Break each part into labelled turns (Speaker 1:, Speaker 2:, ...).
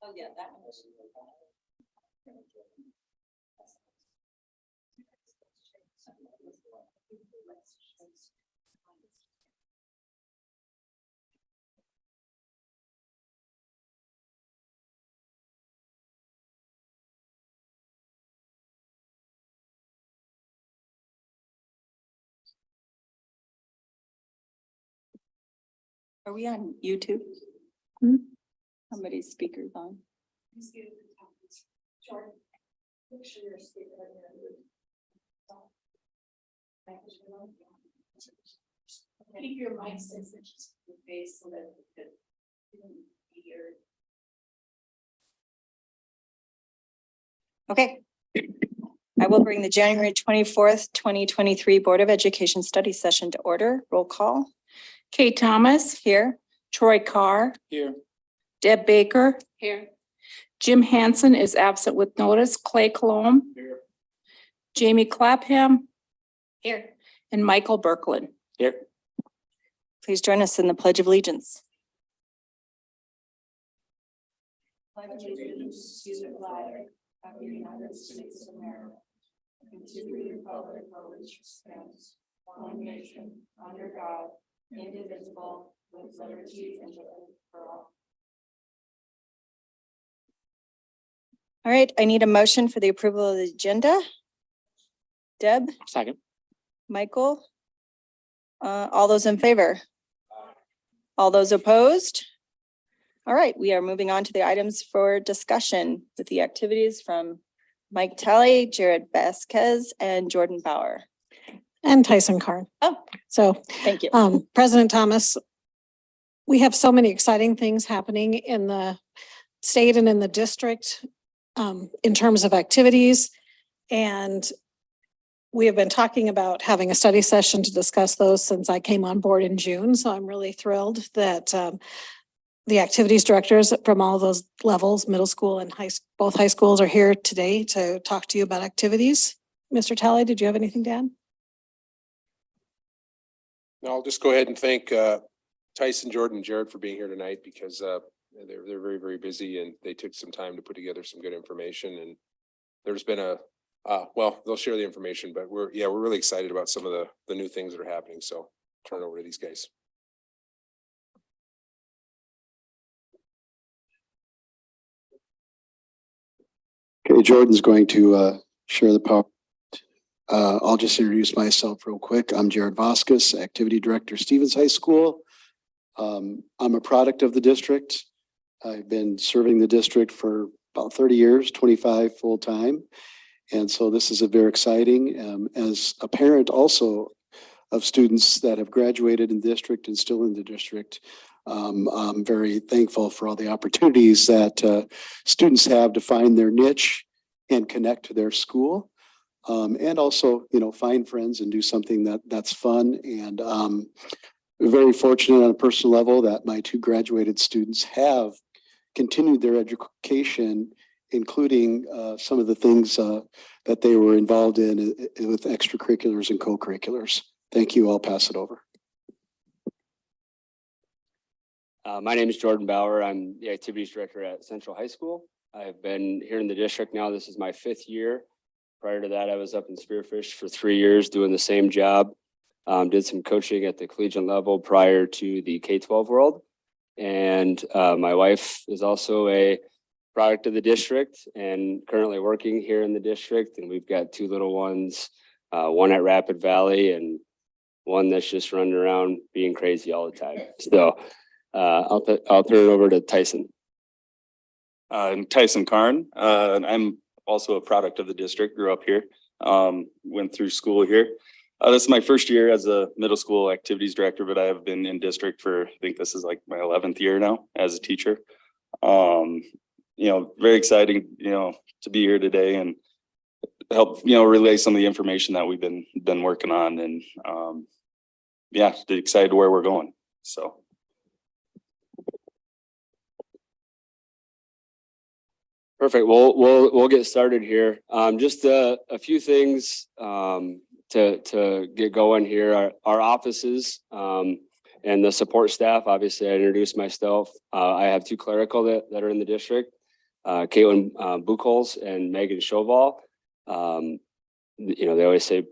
Speaker 1: Oh, yeah, that one.
Speaker 2: Are we on YouTube? Somebody's speaker's on.
Speaker 1: Keep your mic sensitive to the face so that you can hear.
Speaker 2: Okay. I will bring the January 24th, 2023 Board of Education Study Session to order. Roll call.
Speaker 3: Kate Thomas,
Speaker 2: Here.
Speaker 3: Troy Carr,
Speaker 4: Here.
Speaker 3: Deb Baker,
Speaker 1: Here.
Speaker 3: Jim Hansen is absent with notice, Clay Colomb,
Speaker 4: Here.
Speaker 3: Jamie Clapham,
Speaker 1: Here.
Speaker 3: and Michael Berkland.
Speaker 4: Here.
Speaker 2: Please join us in the Pledge of Allegiance.
Speaker 1: Pledge allegiance to the flag of the United States of America, and to the republic for which it stands, one nation, under God, indivisible, with liberty and justice for all.
Speaker 2: All right, I need a motion for the approval of the agenda. Deb,
Speaker 4: Second.
Speaker 2: Michael. All those in favor? All those opposed? All right, we are moving on to the items for discussion with the activities from Mike Talley, Jared Vasquez, and Jordan Bauer.
Speaker 5: And Tyson Carr.
Speaker 2: Oh.
Speaker 5: So,
Speaker 2: Thank you.
Speaker 5: President Thomas, we have so many exciting things happening in the state and in the district in terms of activities. And we have been talking about having a study session to discuss those since I came on board in June. So I'm really thrilled that the activities directors from all those levels, middle school and both high schools, are here today to talk to you about activities. Mr. Talley, did you have anything to add?
Speaker 6: No, I'll just go ahead and thank Tyson, Jordan, and Jared for being here tonight because they're very, very busy and they took some time to put together some good information. And there's been well, they'll share the information, but we're really excited about some of the new things that are happening. So turn it over to these guys.
Speaker 7: Okay, Jordan's going to share the power. I'll just introduce myself real quick. I'm Jared Vasquez, Activity Director, Stevens High School. I'm a product of the district. I've been serving the district for about 30 years, 25 full time. And so this is a very exciting, as a parent also of students that have graduated in district and still in the district. I'm very thankful for all the opportunities that students have to find their niche and connect to their school. And also, find friends and do something that's fun. And very fortunate on a personal level that my two graduated students have continued their education, including some of the things that they were involved in with extracurriculars and co-curriculars. Thank you. I'll pass it over.
Speaker 4: My name is Jordan Bauer. I'm the activities director at Central High School. I've been here in the district now. This is my 5th year. Prior to that, I was up in Spearfish for 3 years doing the same job. Did some coaching at the collegiate level prior to the K-12 world. And my wife is also a product of the district and currently working here in the district. And we've got 2 little ones, one at Rapid Valley and one that's just running around being crazy all the time. So I'll turn it over to Tyson.
Speaker 8: I'm Tyson Karn. I'm also a product of the district, grew up here, went through school here. This is my first year as a middle school activities director, but I have been in district for, I think this is like my 11th year now as a teacher. Very exciting, to be here today and help, relay some of the information that we've been working on and, excited to where we're going. So.
Speaker 4: Perfect. We'll get started here. Just a few things. to get going here. Our offices, and the support staff, obviously I introduced myself. I have two clerical that are in the district, Caitlin Buchholz and Megan Shovall. They always say,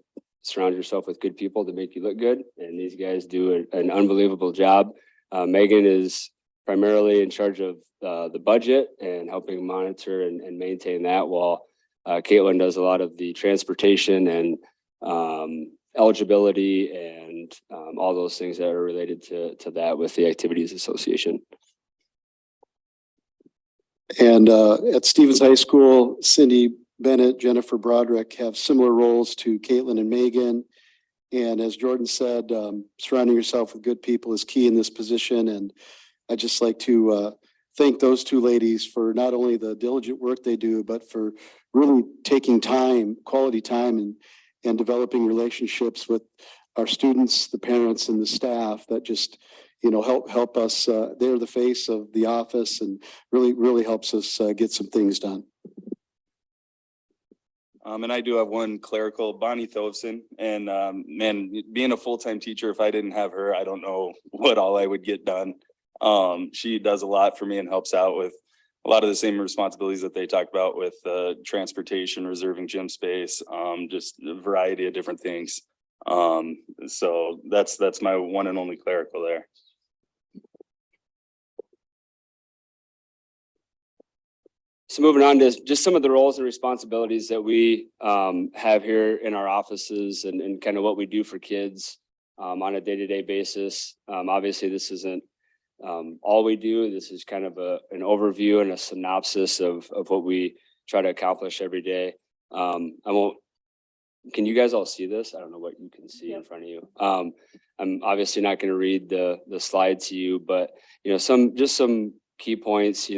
Speaker 4: surround yourself with good people to make you look good. And these guys do an unbelievable job. Megan is primarily in charge of the budget and helping monitor and maintain that, while Caitlin does a lot of the transportation and eligibility and all those things that are related to that with the Activities Association.
Speaker 7: And at Stevens High School, Cindy Bennett, Jennifer Broderick have similar roles to Caitlin and Megan. And as Jordan said, surrounding yourself with good people is key in this position. And I'd just like to thank those two ladies for not only the diligent work they do, but for really taking time, quality time, and developing relationships with our students, the parents, and the staff that just, help us. They're the face of the office and really helps us get some things done.
Speaker 8: And I do have one clerical, Bonnie Thovson, and man, being a full-time teacher, if I didn't have her, I don't know what all I would get done. She does a lot for me and helps out with a lot of the same responsibilities that they talked about with transportation, reserving gym space, just a variety of different things. So that's my one and only clerical there.
Speaker 4: So moving on to just some of the roles and responsibilities that we have here in our offices and kind of what we do for kids on a day-to-day basis. Obviously, this isn't all we do. This is kind of an overview and a synopsis of what we try to accomplish every day. Can you guys all see this? I don't know what you can see in front of you. I'm obviously not going to read the slide to you, but some key points.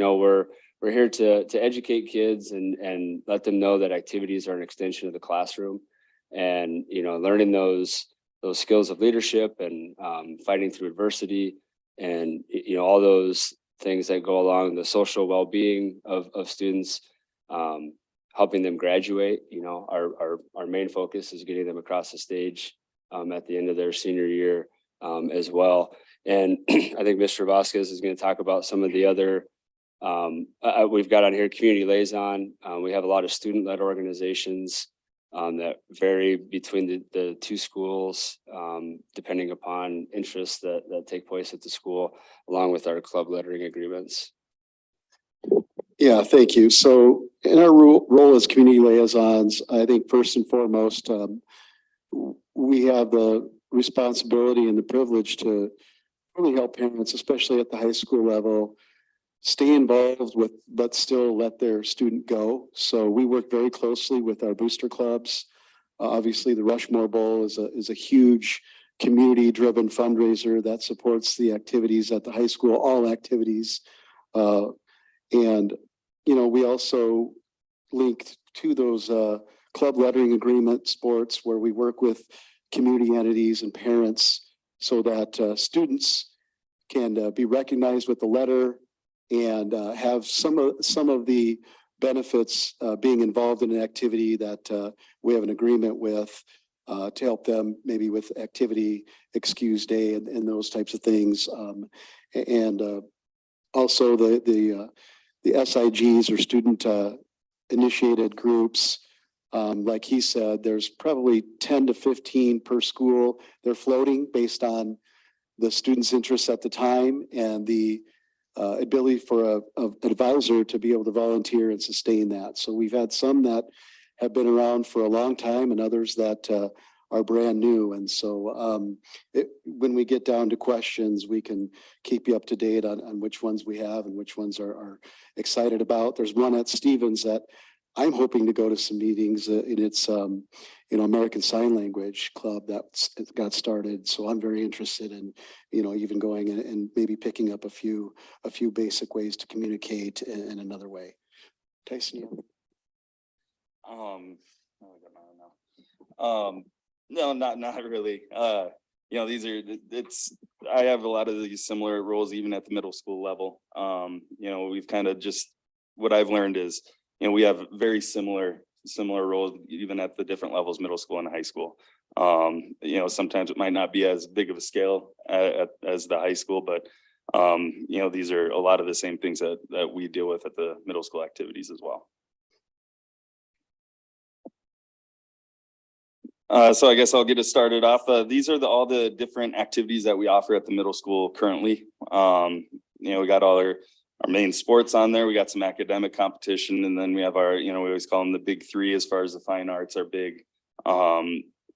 Speaker 4: We're here to educate kids and let them know that activities are an extension of the classroom, and learning those skills of leadership and fighting through adversity, and all those things that go along the social well-being of students, helping them graduate. Our main focus is getting them across the stage at the end of their senior year as well. And I think Mr. Vasquez is going to talk about some of the other we've got on here community liaison. We have a lot of student-led organizations that vary between the two schools, depending upon interests that take place at the school, along with our club lettering agreements.
Speaker 7: Yeah, thank you. So in our role as community liaisons, I think first and foremost, we have the responsibility and the privilege to really help parents, especially at the high school level, stay involved with, but still let their student go. So we work very closely with our booster clubs. Obviously, the Rushmore Bowl is a huge community-driven fundraiser that supports the activities at the high school, all activities. And we also linked to those club lettering agreement sports where we work with community entities and parents so that students can be recognized with the letter and have some of the benefits being involved in an activity that we have an agreement with to help them maybe with activity excuse day and those types of things. And also the SIGs or student initiated groups. Like he said, there's probably 10 to 15 per school. They're floating based on the student's interests at the time and the ability for an advisor to be able to volunteer and sustain that. So we've had some that have been around for a long time and others that are brand new. And so when we get down to questions, we can keep you up to date on which ones we have and which ones are excited about. There's one at Stevens that I'm hoping to go to some meetings in its American Sign Language Club that got started. So I'm very interested in, even going and maybe picking up a few basic ways to communicate in another way. Tyson, you
Speaker 8: no, not really. I have a lot of these similar roles even at the middle school level. We've kind of just, what I've learned is, we have very similar similar roles, even at the different levels, middle school and high school. Sometimes it might not be as big of a scale as the high school, but these are a lot of the same things that we deal with at the middle school activities as well. So I guess I'll get it started off. These are all the different activities that we offer at the middle school currently. We got all our main sports on there. We got some academic competition, and then we have our, we always call them the big three as far as the fine arts, our big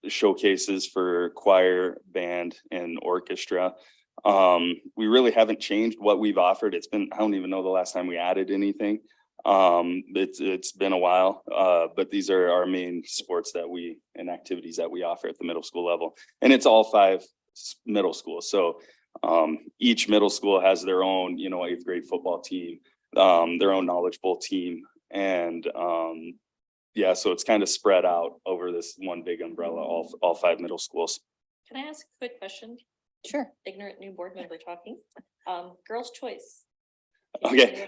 Speaker 8: showcases for choir, band, and orchestra. We really haven't changed what we've offered. I don't even know the last time we added anything. It's been a while, but these are our main sports and activities that we offer at the middle school level. And it's all 5 middle schools. So each middle school has their own, 8th grade football team, their own Knowledge Bowl team. And so it's kind of spread out over this one big umbrella, all 5 middle schools.
Speaker 9: Can I ask a quick question?
Speaker 2: Sure.
Speaker 9: Ignorant new board member talking. Girls' choice.
Speaker 8: Okay.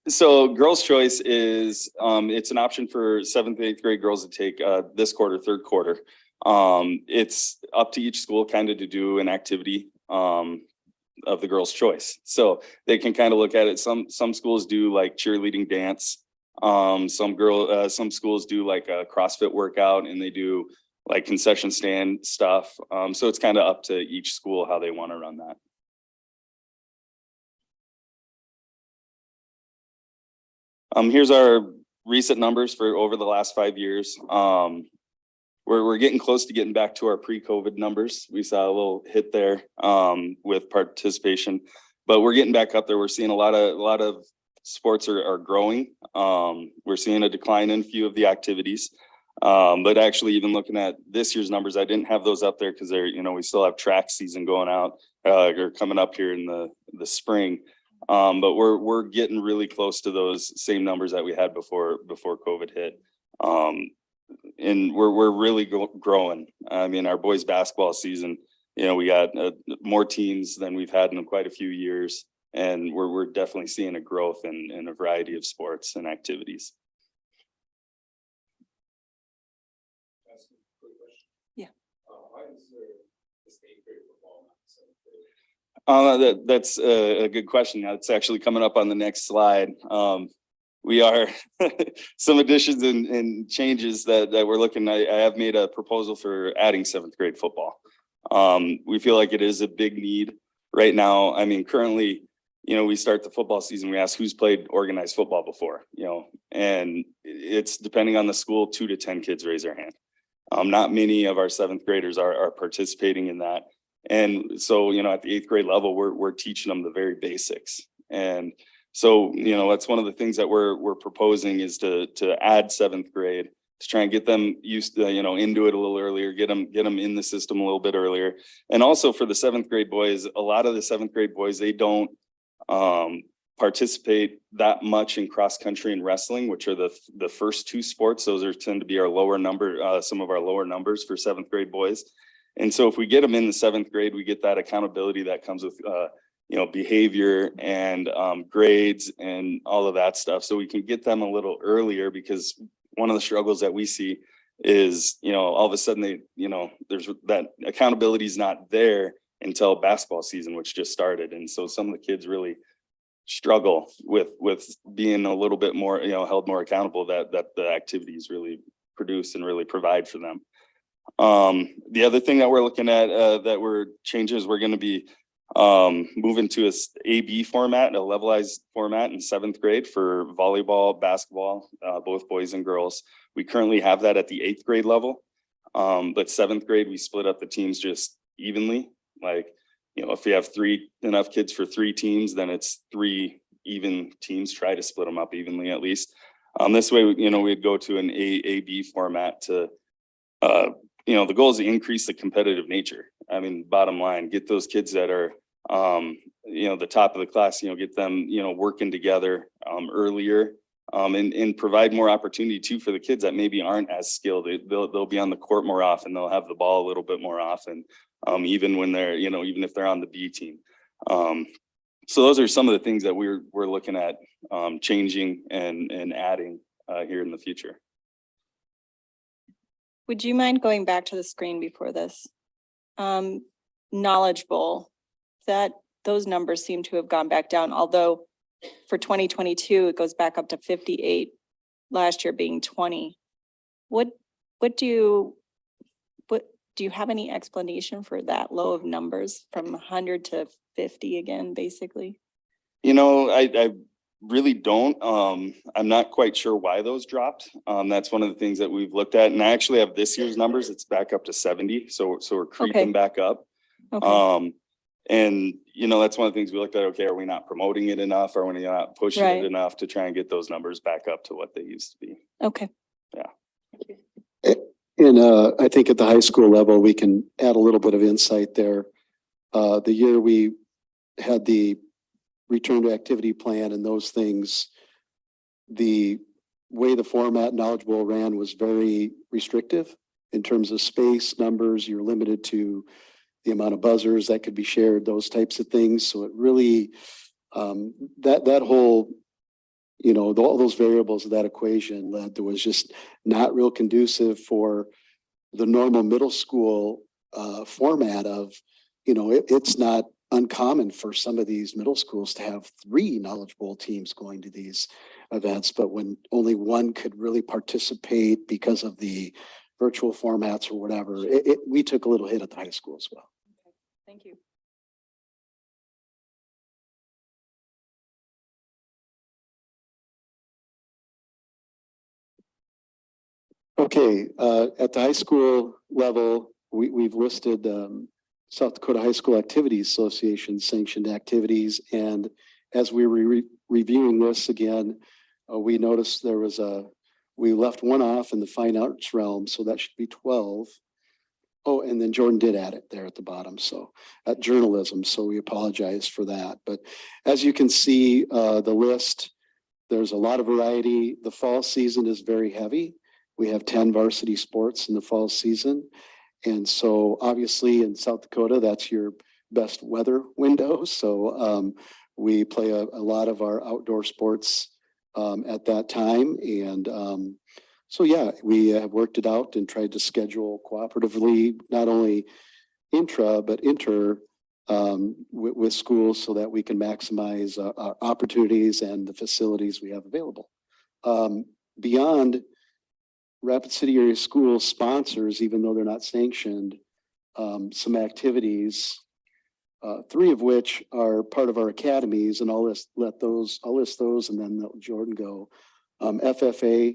Speaker 8: So Girls' Choice is, it's an option for 7th, 8th grade girls to take this quarter, 3rd quarter. It's up to each school kind of to do an activity of the Girls' Choice. So they can kind of look at it. Some schools do like cheerleading, dance. Some schools do like a CrossFit workout, and they do like concession stand stuff. So it's kind of up to each school how they want to run that. Here's our recent numbers for over the last 5 years. We're getting close to getting back to our pre-COVID numbers. We saw a little hit there with participation, but we're getting back up there. We're seeing a lot of sports are growing. We're seeing a decline in a few of the activities. But actually, even looking at this year's numbers, I didn't have those up there because we still have track season going out or coming up here in the spring. But we're getting really close to those same numbers that we had before COVID hit. And we're really growing. I mean, our boys basketball season, we got more teams than we've had in quite a few years. And we're definitely seeing a growth in a variety of sports and activities.
Speaker 2: Yeah.
Speaker 6: Why is there this 8th grade football not 7th grade?
Speaker 8: That's a good question. It's actually coming up on the next slide. We are some additions and changes that we're looking at. I have made a proposal for adding 7th grade football. We feel like it is a big need right now. I mean, currently, we start the football season, we ask who's played organized football before, and it's depending on the school, 2 to 10 kids raise their hand. Not many of our 7th graders are participating in that. And so, at the 8th grade level, we're teaching them the very basics. And so, that's one of the things that we're proposing is to add 7th grade to try and get them used to, into it a little earlier, get them in the system a little bit earlier. And also for the 7th grade boys, a lot of the 7th grade boys, they don't participate that much in cross country and wrestling, which are the first 2 sports. Those tend to be our lower number, some of our lower numbers for 7th grade boys. And so if we get them in the 7th grade, we get that accountability that comes with, behavior and grades and all of that stuff. So we can get them a little earlier, because one of the struggles that we see is, all of a sudden there's that accountability is not there until basketball season, which just started. And so some of the kids really struggle with being a little bit more, held more accountable that the activities really produce and really provide for them. The other thing that we're looking at that we're changing is we're going to be moving to a AB format, a levelized format in 7th grade for volleyball, basketball, both boys and girls. We currently have that at the 8th grade level. But 7th grade, we split up the teams just evenly. Like, if you have enough kids for 3 teams, then it's 3 even teams. Try to split them up evenly at least. This way, we'd go to an AB format to, the goal is to increase the competitive nature. I mean, bottom line, get those kids that are, the top of the class, get them, working together earlier, and provide more opportunity too for the kids that maybe aren't as skilled. They'll be on the court more often. They'll have the ball a little bit more often, even when they're, even if they're on the B team. So those are some of the things that we're looking at changing and adding here in the future.
Speaker 2: Would you mind going back to the screen before this? Knowledge Bowl, those numbers seem to have gone back down, although for 2022, it goes back up to 58, last year being 20. What do you have any explanation for that low of numbers from 100 to 50 again, basically?
Speaker 8: You know, I really don't. I'm not quite sure why those dropped. That's one of the things that we've looked at. And I actually have this year's numbers. It's back up to 70. So we're creeping
Speaker 2: Okay.
Speaker 8: back up.
Speaker 2: Okay,
Speaker 8: And you know, that's one of the things we looked at. Okay, are we not promoting it enough? Are we not pushing
Speaker 2: Right.
Speaker 8: it enough to try and get those numbers back up to what they used to be?
Speaker 2: okay.
Speaker 7: And I think at the high school level, we can add a little bit of insight there. The year we had the return to activity plan and those things, the way the format Knowledge Bowl ran was very restrictive in terms of space, numbers. You're limited to the amount of buzzers that could be shared, those types of things. So it really, that whole, you know, all those variables of that equation led to was just not real conducive for the normal middle school format of, you know, it's not uncommon for some of these middle schools to have 3 Knowledge Bowl teams going to these events, but when only one could really participate because of the virtual formats or whatever, we took a little hit at the high school as well.
Speaker 2: Thank you.
Speaker 7: Okay, at the high school level, we've listed South Dakota High School Activities Association sanctioned activities. And as we were reviewing this again, we noticed we left one off in the fine arts realm, so that should be 12. Oh, and then Jordan did add it there at the bottom, so journalism, so we apologize for that. But as you can see, the list, there's a lot of variety. The fall season is very heavy. We have 10 varsity sports in the fall season. And so obviously in South Dakota, that's your best weather window. So we play a lot of our outdoor sports at that time. And so, yeah, we have worked it out and tried to schedule cooperatively, not only intra, but inter with schools so that we can maximize our opportunities and the facilities we have available. Beyond Rapid City area school sponsors, even though they're not sanctioned, some activities, 3 of which are part of our academies, and I'll list those and then let Jordan go. FFA,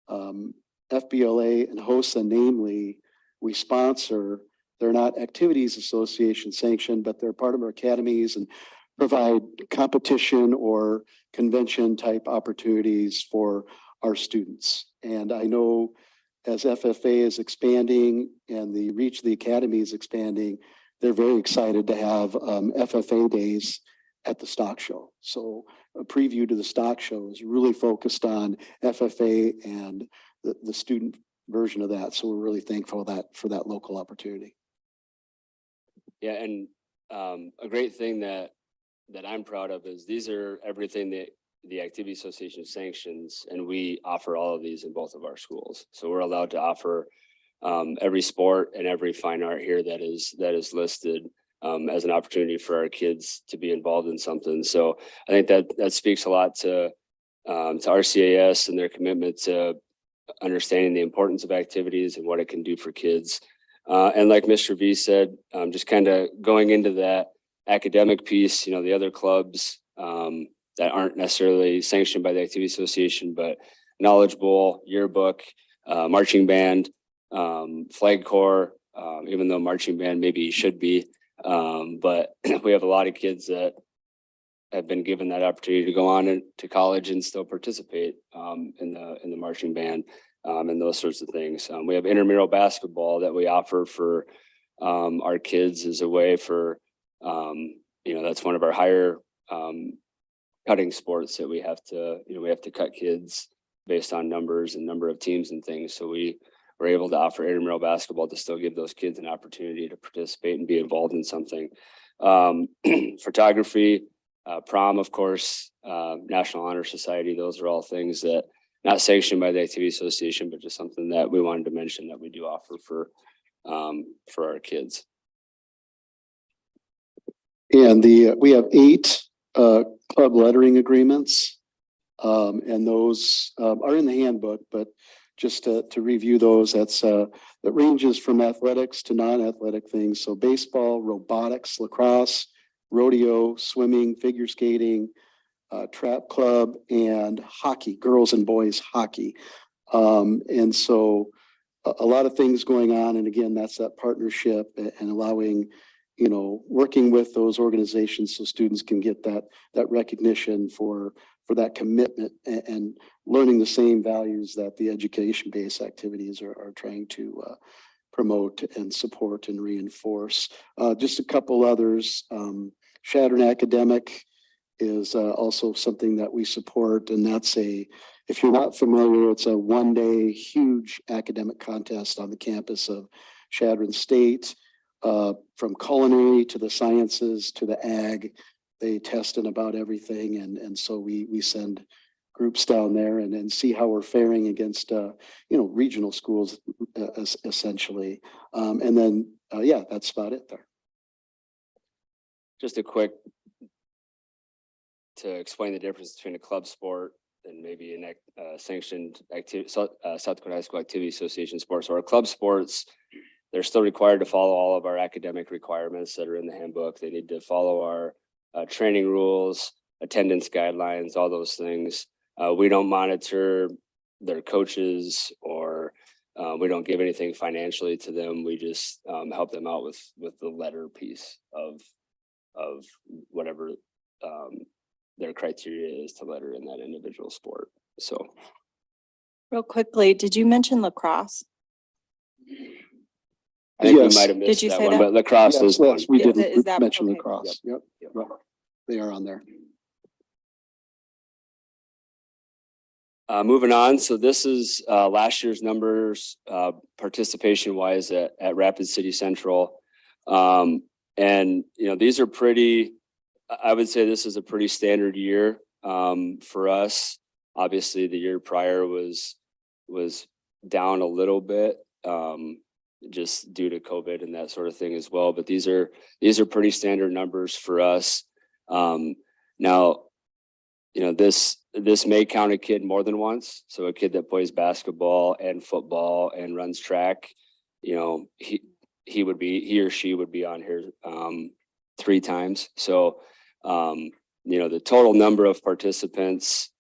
Speaker 7: FBLA, and HOSA, namely, we sponsor. They're not activities association sanctioned, but they're part of our academies and provide competition or convention type opportunities for our students. And I know as FFA is expanding and the reach of the academy is expanding, they're very excited to have FFA days at the stock show. So a preview to the stock show is really focused on FFA and the student version of that. So we're really thankful for that local opportunity.
Speaker 4: Yeah, and a great thing that I'm proud of is these are everything that the Activity Association sanctions, and we offer all of these in both of our schools. So we're allowed to offer every sport and every fine art here that is listed as an opportunity for our kids to be involved in something. So I think that speaks a lot to RCAS and their commitment to understanding the importance of activities and what it can do for kids. And like Mr. V said, just kind of going into that academic piece, you know, the other clubs that aren't necessarily sanctioned by the Activity Association, but Knowledge Bowl, Yearbook, Marching Band, Flag Corps, even though Marching Band maybe should be. But we have a lot of kids that have been given that opportunity to go on to college and still participate in the marching band and those sorts of things. We have intramural basketball that we offer for our kids as a way for, that's one of our higher cutting sports that we have to cut kids based on numbers and number of teams and things. So we're able to offer intramural basketball to still give those kids an opportunity to participate and be involved in something. Photography, prom, of course, National Honor Society, those are all things that not sanctioned by the Activity Association, but just something that we wanted to mention that we do offer for our kids.
Speaker 7: And we have 8 club lettering agreements. And those are in the handbook, but just to review those, that ranges from athletics to non-athletic things. So baseball, robotics, lacrosse, rodeo, swimming, figure skating, trap club, and hockey, girls and boys hockey. And so a lot of things going on. And again, that's that partnership and allowing, working with those organizations so students can get that recognition for that commitment and learning the same values that the education-based activities are trying to promote and support and reinforce. Just a couple others. Shadron Academic is also something that we support, and that's if you're not familiar, it's a one-day huge academic contest on the campus of Shadron State. From culinary to the sciences to the ag, they test in about everything. And so we send groups down there and see how we're faring against, regional schools essentially. And then, that's about it there.
Speaker 4: Just a quick to explain the difference between a club sport and maybe a sanctioned activity, South Dakota High School Activity Association sports. So our club sports, they're still required to follow all of our academic requirements that are in the handbook. They need to follow our training rules, attendance guidelines, all those things. We don't monitor their coaches or we don't give anything financially to them. We just help them out with the letter piece of whatever their criteria is to letter in that individual sport. So
Speaker 2: Real quickly, did you mention lacrosse?
Speaker 4: I think
Speaker 7: Yes.
Speaker 4: we might have
Speaker 2: Did
Speaker 4: missed
Speaker 2: you
Speaker 4: that
Speaker 2: say
Speaker 4: one,
Speaker 2: that?
Speaker 4: but lacrosse is one.
Speaker 7: We
Speaker 2: Is
Speaker 7: didn't
Speaker 2: that-
Speaker 7: mention
Speaker 2: okay.
Speaker 7: lacrosse. Yep. They are on there.
Speaker 4: Moving on, so this is last year's numbers, participation wise at Rapid City Central. And these are I would say this is a pretty standard year for us. Obviously, the year prior was down a little bit, just due to COVID and that sort of thing as well. But these are pretty standard numbers for us. Now, this may count a kid more than once. So a kid that plays basketball and football and runs track, he or she would be on here 3 times. So, the total number of participants,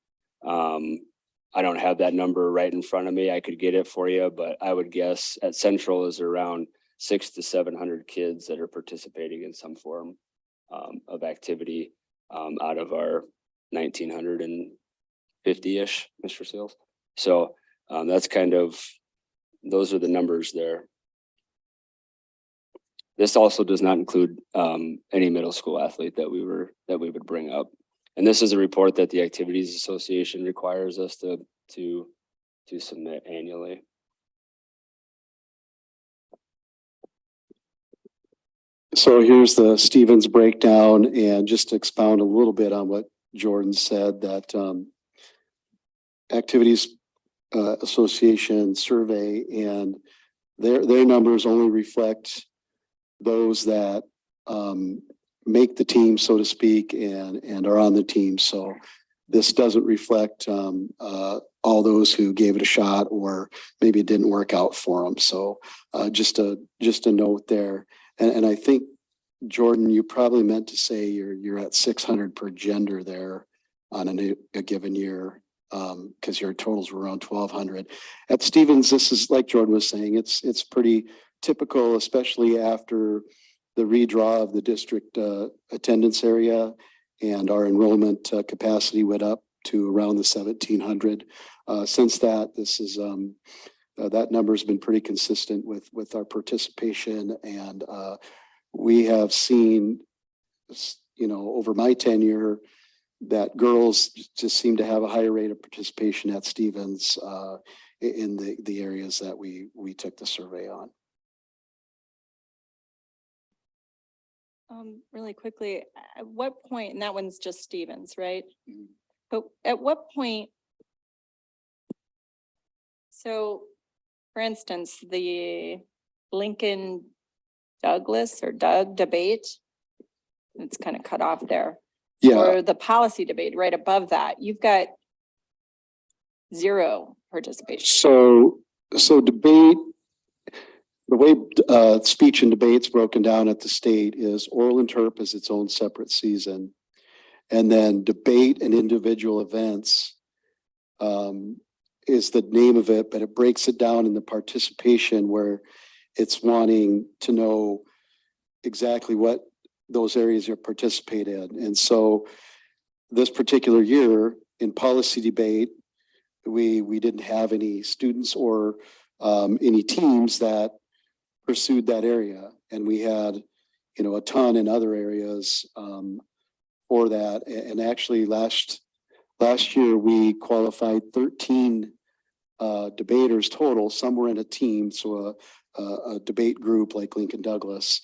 Speaker 4: I don't have that number right in front of me. I could get it for you, but I would guess at Central is around 600 to 700 kids that are participating in some form of activity out of our 1,950-ish, Mr. Sales. So that's those are the numbers there. This also does not include any middle school athlete that we would bring up. And this is a report that the Activities Association requires us to submit annually.
Speaker 7: So here's the Stevens breakdown, and just to expound a little bit on what Jordan said, that Activities Association survey, and their numbers only reflect those that make the team, so to speak, and are on the team. So this doesn't reflect all those who gave it a shot or maybe it didn't work out for them. So just a note there. And I think, Jordan, you probably meant to say you're at 600 per gender there on a given year, because your totals were around 1,200. At Stevens, this is, like Jordan was saying, it's pretty typical, especially after the redraw of the district attendance area, and our enrollment capacity went up to around the 1,700. Since that, this is that number has been pretty consistent with our participation, and we have seen, over my tenure, that girls just seem to have a higher rate of participation at Stevens in the areas that we took the survey on.
Speaker 2: Really quickly, at what point, and that one's just Stevens, right?
Speaker 7: Mhm.
Speaker 2: But at what point So, for instance, the Lincoln Douglas or Doug debate, it's kind of cut off there.
Speaker 7: Yeah,
Speaker 2: Or the policy debate right above that, you've got zero participation.
Speaker 7: so debate, the way speech and debate's broken down at the state is oral interp is its own separate season. And then debate and individual events is the name of it, but it breaks it down in the participation where it's wanting to know exactly what those areas you participate in. And so this particular year in policy debate, we didn't have any students or any teams that pursued that area. And we had, a ton in other areas for that. And actually last year, we qualified 13 debaters total. Some were in a team, so a debate group like Lincoln Douglas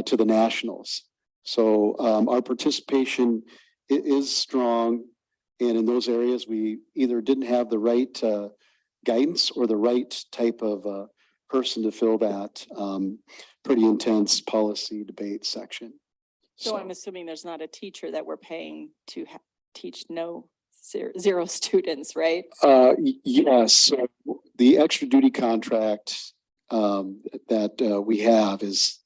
Speaker 7: to the nationals. So our participation is strong. And in those areas, we either didn't have the right guidance or the right type of person to fill that pretty intense policy debate section.
Speaker 2: So I'm assuming there's not a teacher that we're paying to teach zero students, right?
Speaker 7: Yes, so the extra duty contract that we have is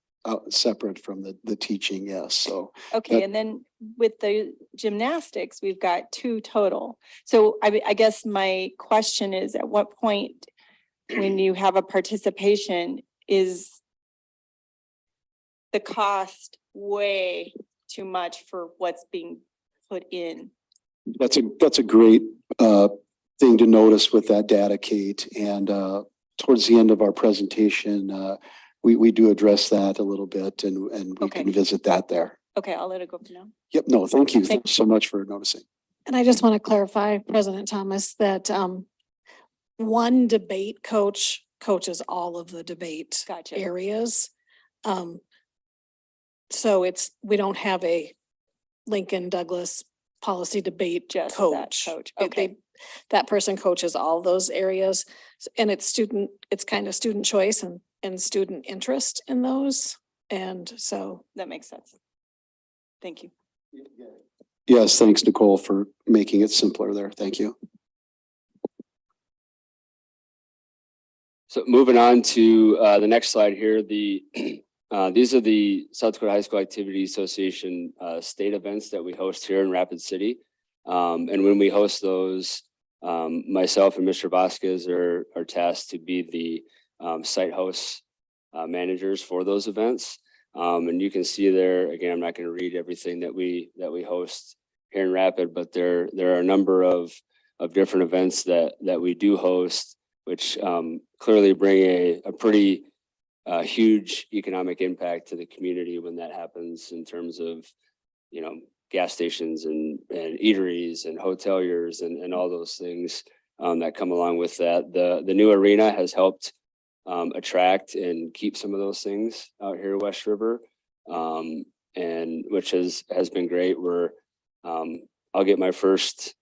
Speaker 7: separate from the teaching, yes, so.
Speaker 2: Okay, and then with the gymnastics, we've got 2 total. So I guess my question is, at what point when you have a participation, is the cost way too much for what's being put in?
Speaker 7: That's a great thing to notice with that data, Kate. And towards the end of our presentation, we do address that a little bit and we
Speaker 2: Okay.
Speaker 7: can visit that there.
Speaker 2: Okay, I'll let it go for now.
Speaker 7: Yep, no, thank you.
Speaker 2: Thank-
Speaker 7: Thanks so much for noticing.
Speaker 5: And I just want to clarify, President Thomas, that one debate coach coaches all of the debate
Speaker 2: Gotcha.
Speaker 5: areas. So we don't have a Lincoln Douglas policy debate
Speaker 2: Just that
Speaker 5: coach.
Speaker 2: coach.
Speaker 5: It-
Speaker 2: Okay.
Speaker 5: That person coaches all those areas and it's kind of student choice and student interest in those. And so
Speaker 2: That makes sense. Thank you.
Speaker 7: Yes, thanks, Nicole, for making it simpler there. Thank you.
Speaker 4: So moving on to the next slide here, these are the South Dakota High School Activity Association state events that we host here in Rapid City. And when we host those, myself and Mr. Vasquez are tasked to be the site hosts managers for those events. And you can see there, again, I'm not going to read everything that we host here in Rapid, but there are a number of different events that we do host, which clearly bring a pretty huge economic impact to the community when that happens in terms of, gas stations and eateries and hoteliers and all those things that come along with that. The new arena has helped attract and keep some of those things out here at West River, and which has been great. I'll get my first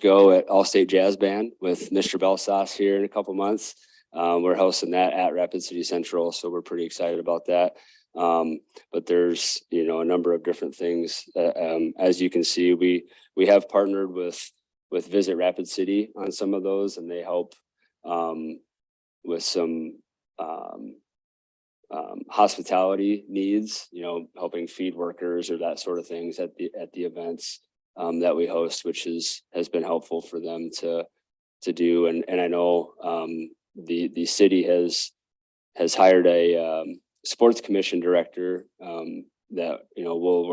Speaker 4: go at All-State Jazz Band with Mr. Belsauce here in a couple months. We're hosting that at Rapid City Central, so we're pretty excited about that. But there's, a number of different things. As you can see, we have partnered with Visit Rapid City on some of those, and they help with some hospitality needs, helping feed workers or that sort of things at the events that we host, which has been helpful for them to do. And I know the city has hired a sports commission director that we'll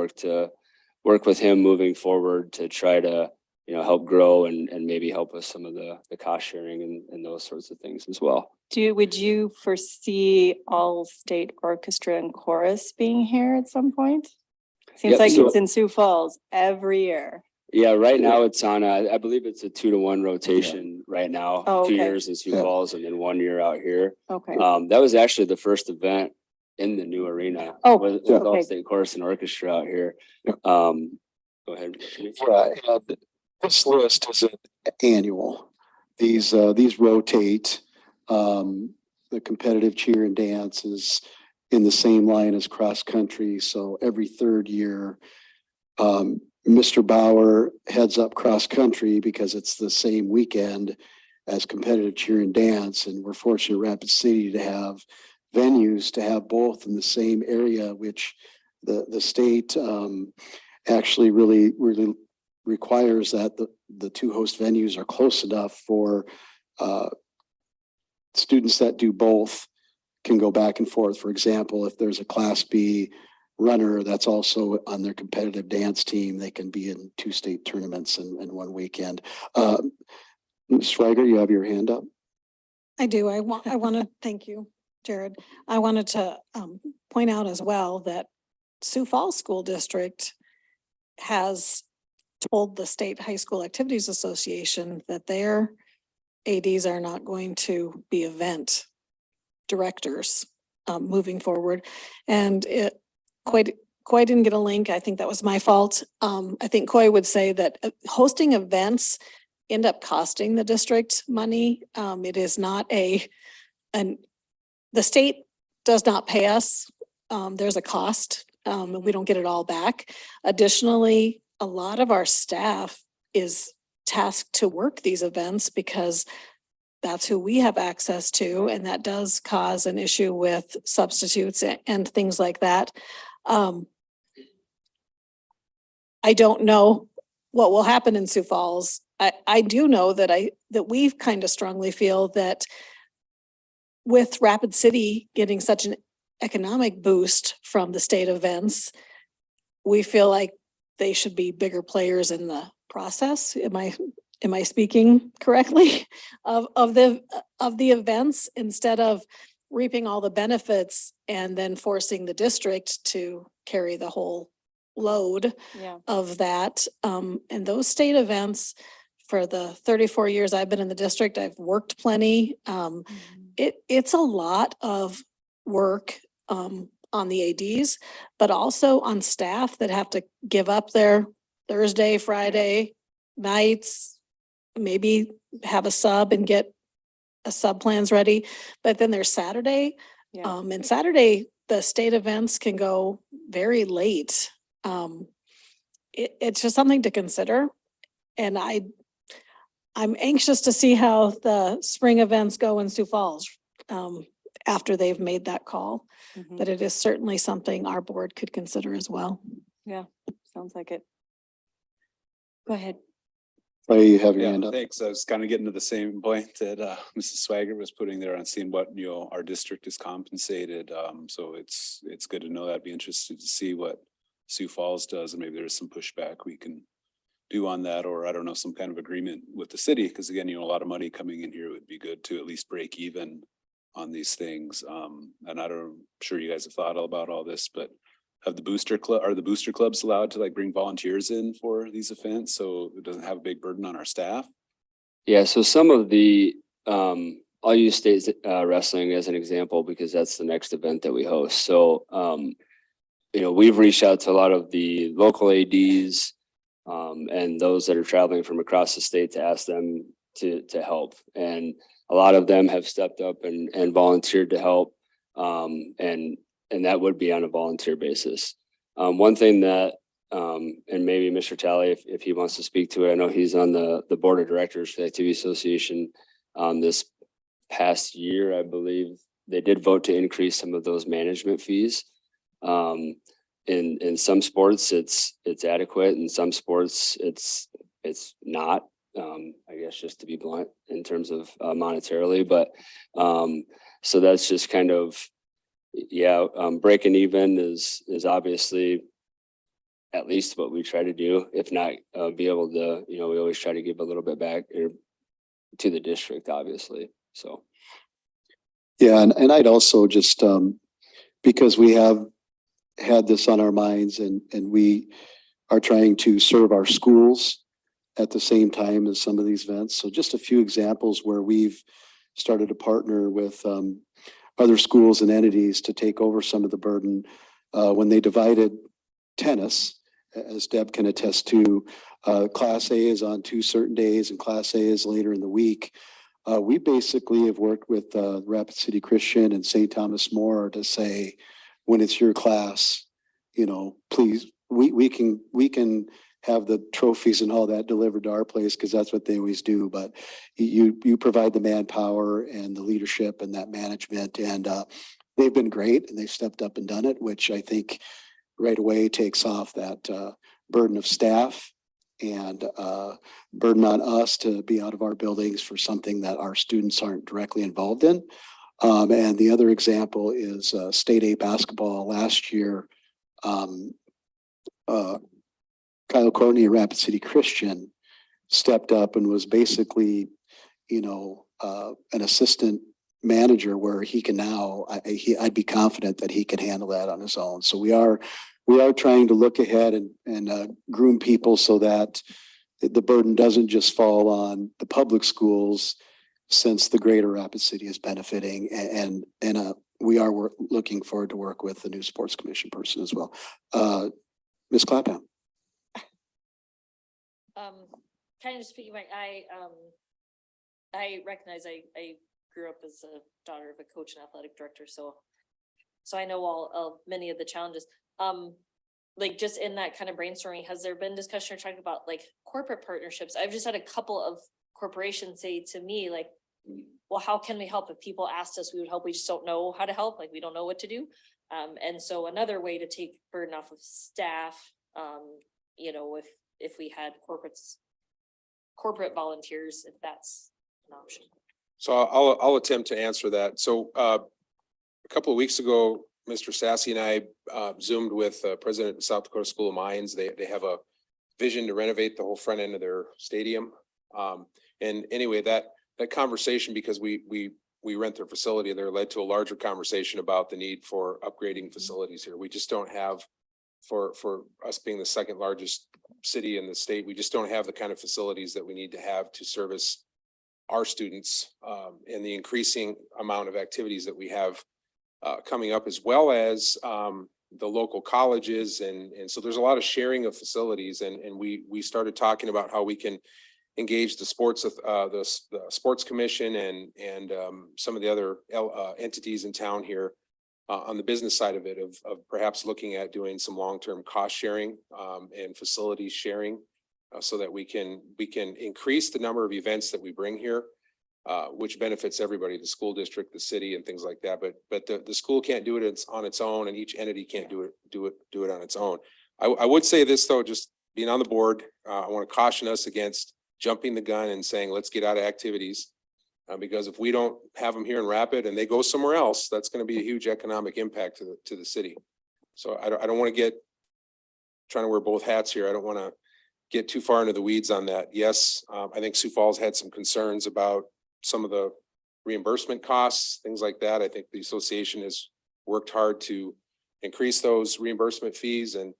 Speaker 4: work with him moving forward to try to help grow and maybe help with some of the cost sharing and those sorts of things as well.
Speaker 2: Would you foresee all state orchestra and chorus being here at some point? Seems
Speaker 4: Yep,
Speaker 2: like
Speaker 4: so-
Speaker 2: it's in Sioux Falls every year.
Speaker 4: Yeah, right now it's on I believe it's a 2-to-1 rotation right now.
Speaker 2: Oh,
Speaker 4: 2
Speaker 2: okay.
Speaker 4: years in Sioux
Speaker 7: Yeah.
Speaker 4: Falls and then 1 year out here.
Speaker 2: Okay.
Speaker 4: That was actually the first event in the new arena.
Speaker 2: Oh,
Speaker 4: with
Speaker 7: yeah.
Speaker 4: all
Speaker 2: okay.
Speaker 4: state chorus and orchestra out here.
Speaker 7: Yeah.
Speaker 4: Go ahead.
Speaker 7: Right, and this list isn't annual. These rotate The competitive cheer and dance is in the same line as cross country. So every third year, Mr. Bauer heads up cross country because it's the same weekend as competitive cheer and dance. And we're fortunate at Rapid City to have venues to have both in the same area, which the state actually really requires that the two host venues are close enough for students that do both can go back and forth. For example, if there's a Class B runner that's also on their competitive dance team, they can be in two state tournaments in one weekend. Ms. Schweiger, you have your hand up.
Speaker 5: I do. I want to thank you, Jared. I wanted to point out as well that Sioux Falls School District has told the State High School Activities Association that their ADs are not going to be event directors moving forward. And Coy didn't get a link. I think that was my fault. I think Coy would say that hosting events end up costing the district money. It is not the state does not pay us. There's a cost. We don't get it all back. Additionally, a lot of our staff is tasked to work these events because that's who we have access to, and that does cause an issue with substitutes and things like that. I don't know what will happen in Sioux Falls. I do know that we kind of strongly feel that with Rapid City getting such an economic boost from the state events, we feel like they should be bigger players in the process. Am I speaking correctly of the events instead of reaping all the benefits and then forcing the district to carry the whole load of that. And those state events, for the 34 years I've been in the district, I've worked plenty. It's a lot of work on the ADs, but also on staff that have to give up their Thursday, Friday nights, maybe have a sub and get a sub plans ready. But then there's Saturday. And Saturday, the state events can go very late. It's just something to consider. And I'm anxious to see how the spring events go in Sioux Falls after they've made that call. But it is certainly something our board could consider as well.
Speaker 2: Yeah, sounds like it. Go ahead.
Speaker 7: You have your
Speaker 10: Yeah,
Speaker 7: hand up.
Speaker 10: thanks. I was kind of getting to the same point that Mrs. Swagger was putting there on seeing what, our district is compensated. So it's good to know that. I'd be interested to see what Sioux Falls does, and maybe there's some pushback we can do on that, or I don't know, some kind of agreement with the city. Because again, a lot of money coming in here would be good to at least break even on these things. And I'm sure you guys have thought about all this, but are the booster clubs allowed to bring volunteers in for these events so it doesn't have a big burden on our staff?
Speaker 4: Yeah, so some of the, I'll use state wrestling as an example because that's the next event that we host. So, we've reached out to a lot of the local ADs and those that are traveling from across the state to ask them to help. And a lot of them have stepped up and volunteered to help. And that would be on a volunteer basis. One thing that, and maybe Mr. Talley, if he wants to speak to it, I know he's on the board of directors for the Activity Association. This past year, I believe they did vote to increase some of those management fees. In some sports, it's adequate. In some sports, it's not. I guess just to be blunt in terms of monetarily, but so that's just kind of. Breaking even is obviously at least what we try to do. If not, be able to, we always try to give a little bit back to the district, obviously. So.
Speaker 7: Yeah, and I'd also just, because we have had this on our minds and we are trying to serve our schools at the same time as some of these events. So just a few examples where we've started to partner with other schools and entities to take over some of the burden. When they divided tennis, as Deb can attest to, Class A is on 2 certain days and Class A is later in the week. We basically have worked with Rapid City Christian and St. Thomas More to say, when it's your class, you know, please, we can have the trophies and all that delivered to our place because that's what they always do. But you provide the manpower and the leadership and that management, and they've been great and they've stepped up and done it, which I think right away takes off that burden of staff and burden on us to be out of our buildings for something that our students aren't directly involved in. And the other example is State A basketball last year. Kyle Courtney, Rapid City Christian, stepped up and was basically, you know, an assistant manager where he can now, I'd be confident that he can handle that on his own. So we are trying to look ahead and groom people so that the burden doesn't just fall on the public schools, since the greater Rapid City is benefiting, and we are looking forward to work with the new sports commission person as well. Ms. Clapham.
Speaker 9: Kind of speaking, I recognize I grew up as a daughter of a coach and athletic director, so I know all many of the challenges. Like just in that kind of brainstorming, has there been discussion or talking about like corporate partnerships? I've just had a couple of corporations say to me like, well, how can we help? If people asked us, we would help. We just don't know how to help. Like we don't know what to do. And so another way to take burden off of staff, you know, if we had corporate volunteers, if that's an option.
Speaker 6: So I'll attempt to answer that. So a couple of weeks ago, Mr. Sassy and I Zoomed with President of South Dakota School of Mines. They have a vision to renovate the whole front end of their stadium. And anyway, that conversation, because we rent their facility there, led to a larger conversation about the need for upgrading facilities here. We just don't have, for us being the second largest city in the state, we just don't have the kind of facilities that we need to have to service our students and the increasing amount of activities that we have coming up, as well as the local colleges. And so there's a lot of sharing of facilities, and we started talking about how we can engage the sports commission and some of the other entities in town here on the business side of it, of perhaps looking at doing some long-term cost sharing and facility sharing so that we can increase the number of events that we bring here, which benefits everybody, the school district, the city, and things like that. But the school can't do it on its own, and each entity can't do it on its own. I would say this though, just being on the board, I want to caution us against jumping the gun and saying, let's get out of activities. Because if we don't have them here in Rapid and they go somewhere else, that's going to be a huge economic impact to the city. So I don't want to get trying to wear both hats here. I don't want to get too far into the weeds on that. Yes, I think Sioux Falls had some concerns about some of the reimbursement costs, things like that. I think the association has worked hard to increase those reimbursement fees. And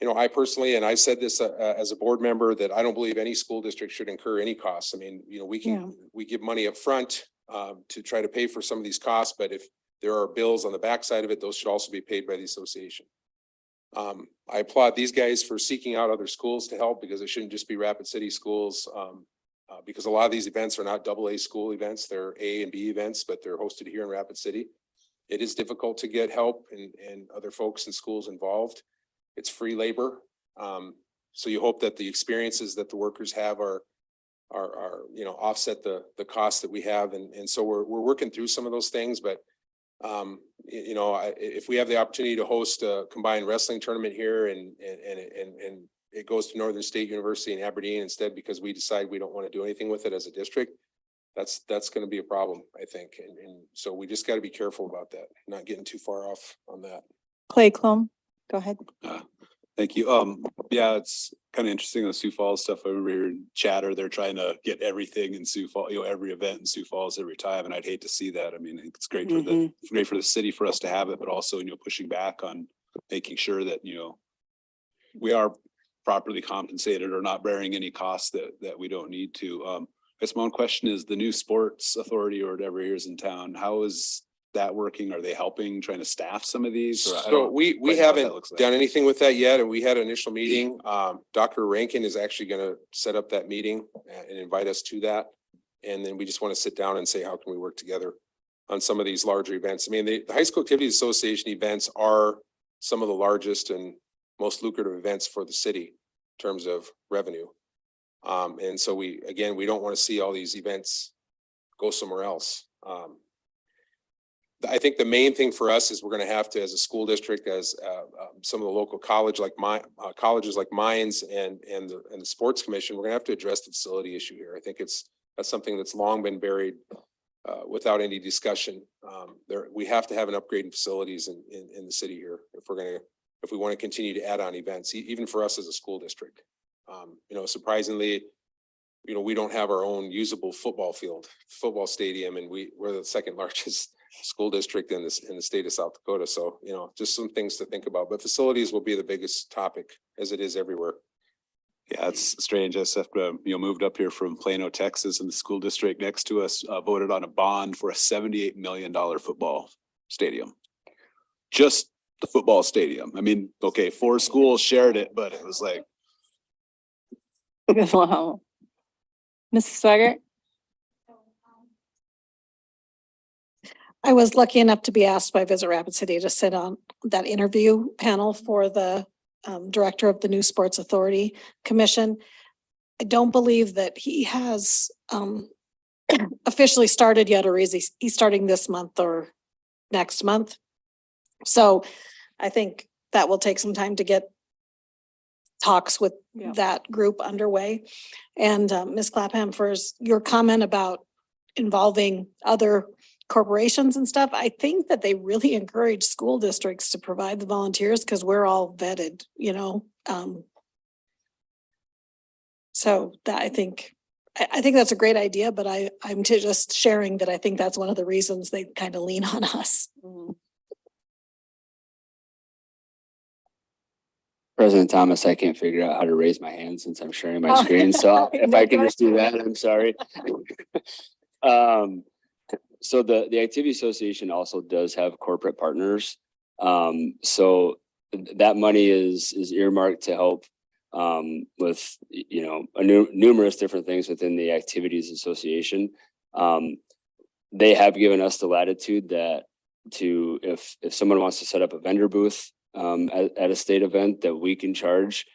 Speaker 6: you know, I personally, and I said this as a board member, that I don't believe any school district should incur any costs. I mean, you know, we give money up front to try to pay for some of these costs, but if there are bills on the backside of it, those should also be paid by the association. I applaud these guys for seeking out other schools to help, because it shouldn't just be Rapid City schools. Because a lot of these events are not AA school events, they're A and B events, but they're hosted here in Rapid City. It is difficult to get help and other folks and schools involved. It's free labor. So you hope that the experiences that the workers have are you know, offset the costs that we have. And so we're working through some of those things, but you know, if we have the opportunity to host a combined wrestling tournament here and it goes to Northern State University in Aberdeen instead, because we decide we don't want to do anything with it as a district, that's going to be a problem, I think. And so we just got to be careful about that, not getting too far off on that.
Speaker 2: Clay Clom, go ahead.
Speaker 10: Thank you. Yeah, it's kind of interesting, the Sioux Falls stuff. I remember hearing chatter. They're trying to get everything in Sioux Falls, you know, every event in Sioux Falls every time. And I'd hate to see that. I mean, it's great for the city for us to have it, but also, you know, pushing back on making sure that, you know, we are properly compensated or not bearing any costs that we don't need to. I guess my own question is, the new sports authority or whatever here is in town, how is that working? Are they helping trying to staff some of these?
Speaker 6: So we haven't done anything with that yet, and we had an initial meeting. Dr. Rankin is actually going to set up that meeting and invite us to that. And then we just want to sit down and say, how can we work together on some of these larger events? I mean, the High School Activities Association events are some of the largest and most lucrative events for the city in terms of revenue. And so we don't want to see all these events go somewhere else. I think the main thing for us is we're going to have to, as a school district, as some of the local colleges like Mines and the Sports Commission, we're going to have to address the facility issue here. I think that's something that's long been buried without any discussion. We have to have an upgrade in facilities in the city here if we want to continue to add on events, even for us as a school district. Surprisingly, we don't have our own usable football stadium, and we're the second largest school district in the state of South Dakota. So, just some things to think about, but facilities will be the biggest topic, as it is everywhere.
Speaker 10: Yeah, it's strange. SF, moved up here from Plano, Texas, and the school district next to us voted on a bond for a $78 million football stadium. Just the football stadium. I mean, okay, 4 schools shared it, but it was like,
Speaker 2: Wow. Mrs. Swaggart?
Speaker 5: I was lucky enough to be asked by Visit Rapid City to sit on that interview panel for the director of the New Sports Authority Commission. I don't believe that he has officially started yet, or is he's starting this month or next month. So I think that will take some time to get talks with that group underway. And Ms. Clapham, for your comment about involving other corporations and stuff, I think that they really encourage school districts to provide the volunteers because we're all vetted, so that I think that's a great idea, but I'm just sharing that I think that's one of the reasons they kind of lean on us.
Speaker 4: President Thomas, I can't figure out how to raise my hand since I'm sharing my screen. So if I can just do that, I'm sorry. So the Activity Association also does have corporate partners. So that money is earmarked to help with, numerous different things within the Activities Association. They have given us the latitude that if someone wants to set up a vendor booth at a state event, that we can charge.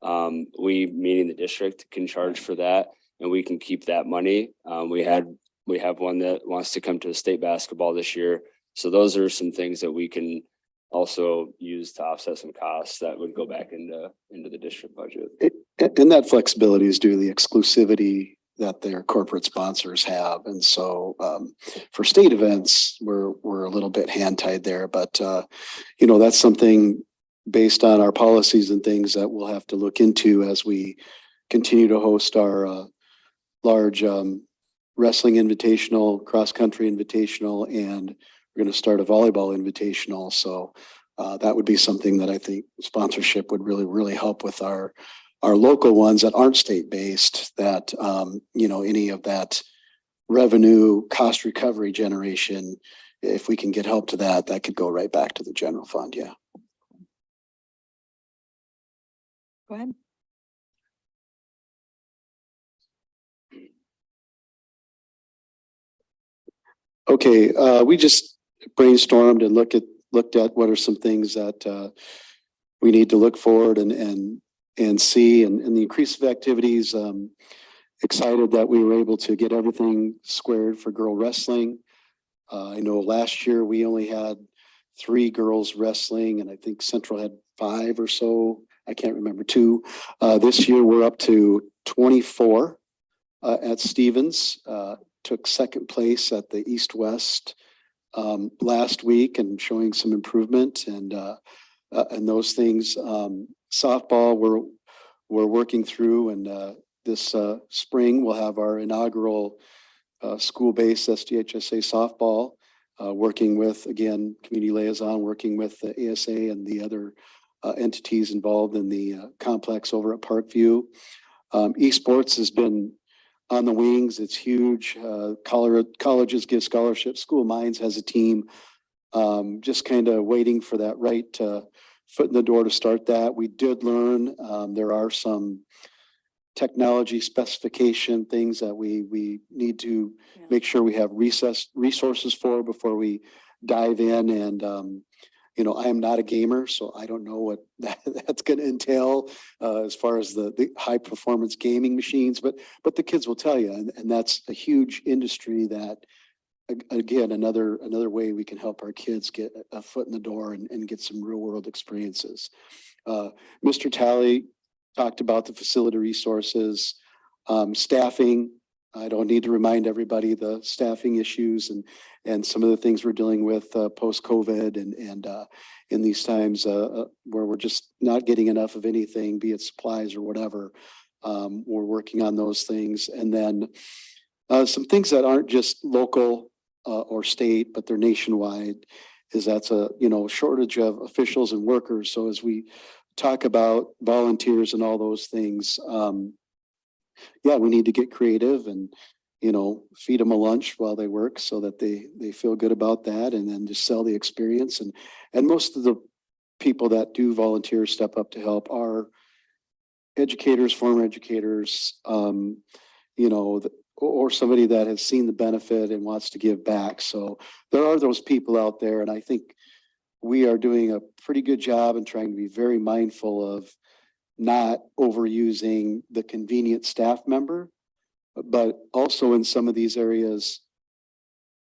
Speaker 4: We, meaning the district, can charge for that, and we can keep that money. We have one that wants to come to the state basketball this year. So those are some things that we can also use to offset some costs that would go back into the district budget.
Speaker 7: And that flexibility is due to the exclusivity that their corporate sponsors have. And so for state events, we're a little bit hand tied there, but that's something based on our policies and things that we'll have to look into as we continue to host our large wrestling invitational, cross-country invitational, and we're going to start a volleyball invitational. So that would be something that I think sponsorship would really, really help with our local ones that aren't state-based, that, any of that revenue cost recovery generation, if we can get help to that could go right back to the general fund. Yeah.
Speaker 2: Go ahead.
Speaker 7: Okay, we just brainstormed and looked at what are some things that we need to look forward and see, and the increase of activities. Excited that we were able to get everything squared for girl wrestling. I know last year we only had 3 girls wrestling, and I think Central had 5 or so. I can't remember, 2. This year we're up to 24 at Stevens. Took second place at the East-West last week, and showing some improvement and those things. Softball we're working through, and this spring we'll have our inaugural school-based SDHSA softball, working with, again, community liaison, working with the ASA and the other entities involved in the complex over at Parkview. Esports has been on the wings. It's huge. Colleges give scholarships. School Minds has a team, just kind of waiting for that right foot in the door to start that. We did learn there are some technology specification, things that we need to
Speaker 2: Yeah.
Speaker 7: make sure we have resources for before we dive in. And, you know, I am not a gamer, so I don't know what that's going to entail as far as the high performance gaming machines, but the kids will tell you, and that's a huge industry that, again, another way we can help our kids get a foot in the door and get some real world experiences. Mr. Talley talked about the facility resources, staffing. I don't need to remind everybody the staffing issues and some of the things we're dealing with post-COVID and in these times where we're just not getting enough of anything, be it supplies or whatever. We're working on those things. And then some things that aren't just local or state, but they're nationwide, is that's a, you know, shortage of officials and workers. So as we talk about volunteers and all those things, yeah, we need to get creative and, you know, feed them a lunch while they work so that they feel good about that, and then just sell the experience. And most of the people that do volunteer step up to help are educators, former educators, you know, or somebody that has seen the benefit and wants to give back. So there are those people out there, and I think we are doing a pretty good job and trying to be very mindful of not overusing the convenient staff member, but also in some of these areas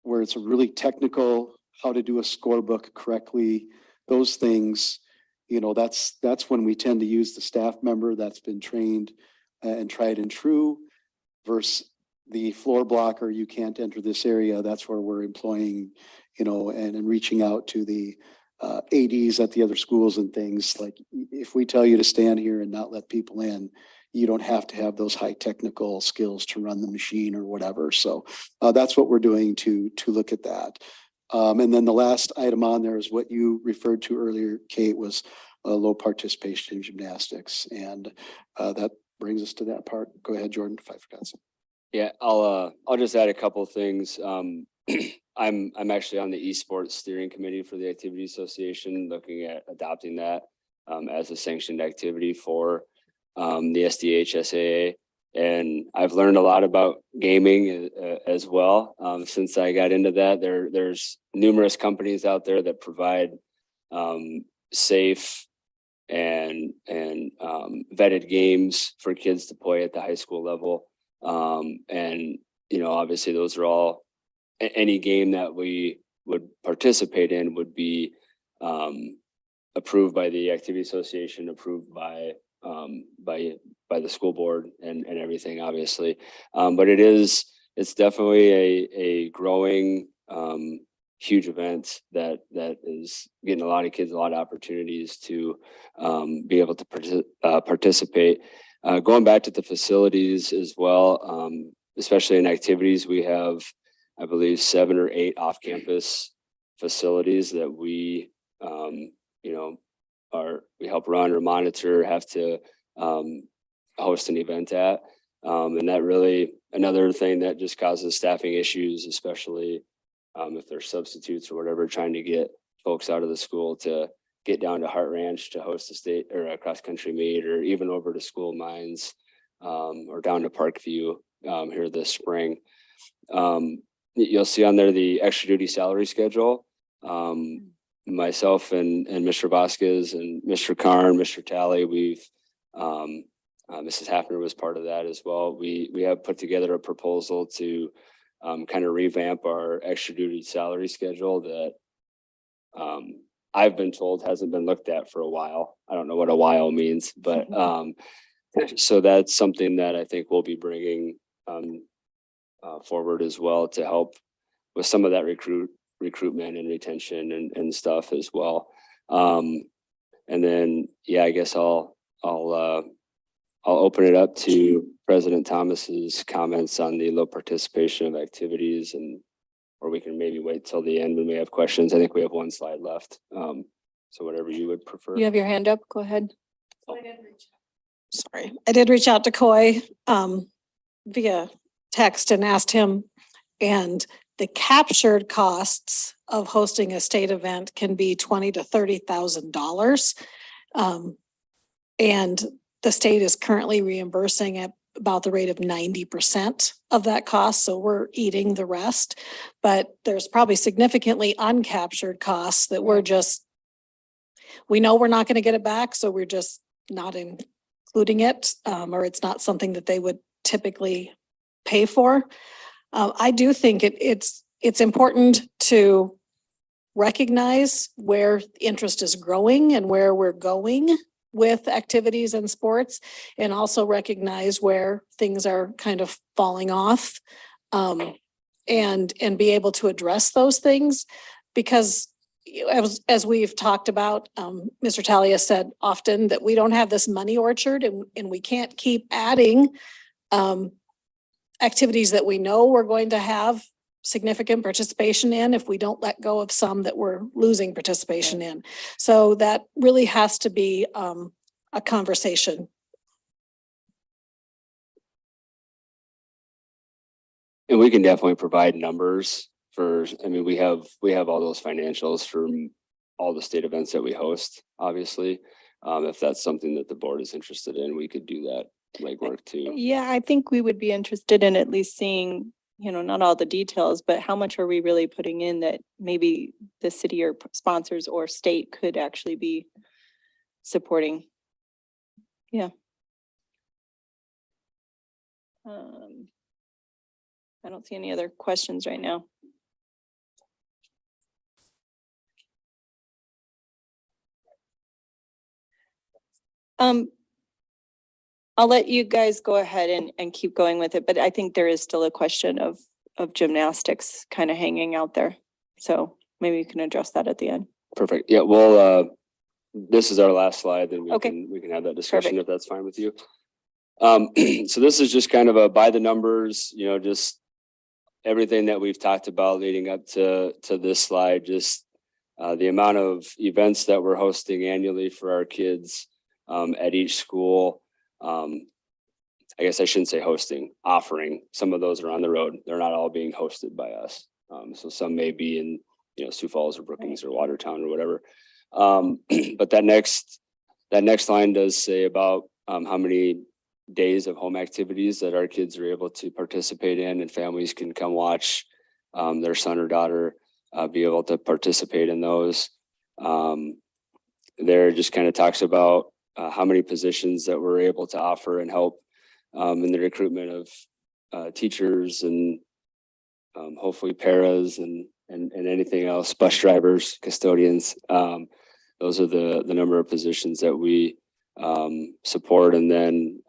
Speaker 7: where it's a really technical, how to do a scorebook correctly, those things, you know, that's when we tend to use the staff member that's been trained and tried and true versus the floor blocker. You can't enter this area. That's where we're employing, you know, and reaching out to the ADs at the other schools and things. Like, if we tell you to stand here and not let people in, you don't have to have those high technical skills to run the machine or whatever. So that's what we're doing to look at that. And then the last item on there is what you referred to earlier, Kate, was low participation in gymnastics. And that brings us to that part. Go ahead, Jordan, if I forgot something.
Speaker 4: Yeah, I'll just add a couple of things. I'm actually on the esports steering committee for the Activity Association, looking at adopting that as a sanctioned activity for the SDHSAA. And I've learned a lot about gaming as well. Since I got into that, there's numerous companies out there that provide safe and vetted games for kids to play at the high school level. And, you know, obviously those are all, any game that we would participate in would be approved by the Activity Association, approved by the school board and everything, obviously. But it's definitely a growing huge event that is getting a lot of kids a lot of opportunities to be able to participate. Going back to the facilities as well, especially in activities, we have, I believe, 7 or 8 off-campus facilities that we, you know, we help run or monitor, have to host an event at. And that really, another thing that just causes staffing issues, especially if there's substitutes or whatever, trying to get folks out of the school to get down to Hart Ranch to host a state or a cross-country meet, or even over to School Mines or down to Parkview here this spring. You'll see on there the extra duty salary schedule. Myself and Mr. Vasquez and Mr. Karn, Mr. Talley, we've Mrs. Hafner was part of that as well. We have put together a proposal to kind of revamp our extra duty salary schedule that I've been told hasn't been looked at for a while. I don't know what a while means, but so that's something that I think we'll be bringing forward as well to help with some of that recruitment and retention and stuff as well. And then, yeah, I guess I'll open it up to President Thomas's comments on the low participation of activities, and or we can maybe wait till the end when we have questions. I think we have one slide left. So whatever you would prefer.
Speaker 2: You have your hand up. Go ahead.
Speaker 5: Sorry, I did reach out to Coy via text and asked him, and the captured costs of hosting a state event can be $20,000 to $30,000. And the state is currently reimbursing about the rate of 90% of that cost, so we're eating the rest. But there's probably significantly uncaptured costs that we're just, we know we're not gonna get it back, so we're just not including it, or it's not something that they would typically pay for. I do think it's important to recognize where interest is growing and where we're going with activities and sports, and also recognize where things are kind of falling off. And be able to address those things, because as we've talked about, Mr. Talia said often that we don't have this money orchard, and we can't keep adding activities that we know we're going to have significant participation in if we don't let go of some that we're losing participation in. So that really has to be a conversation.
Speaker 4: And we can definitely provide numbers for, I mean, we have all those financials for all the state events that we host, obviously. If that's something that the board is interested in, we could do that legwork too.
Speaker 2: Yeah, I think we would be interested in at least seeing, you know, not all the details, but how much are we really putting in that maybe the city or sponsors or state could actually be supporting. Yeah. I don't see any other questions right now. I'll let you guys go ahead and keep going with it, but I think there is still a question of gymnastics kind of hanging out there. So maybe you can address that at the end.
Speaker 4: Perfect. Yeah, well, this is our last slide, then
Speaker 2: Okay.
Speaker 4: we can have that discussion
Speaker 2: Perfect.
Speaker 4: if that's fine with you. So this is just kind of a by the numbers, you know, just everything that we've talked about leading up to this slide, just the amount of events that we're hosting annually for our kids at each school. I guess I shouldn't say hosting, offering. Some of those are on the road. They're not all being hosted by us. So some may be in, you know, Sioux Falls or Brookings or Watertown or whatever. But that next line does say about how many days of home activities that our kids are able to participate in, and families can come watch their son or daughter be able to participate in those. There just kind of talks about how many positions that we're able to offer and help in the recruitment of teachers and hopefully paras and anything else, bus drivers, custodians. Those are the number of positions that we support, and then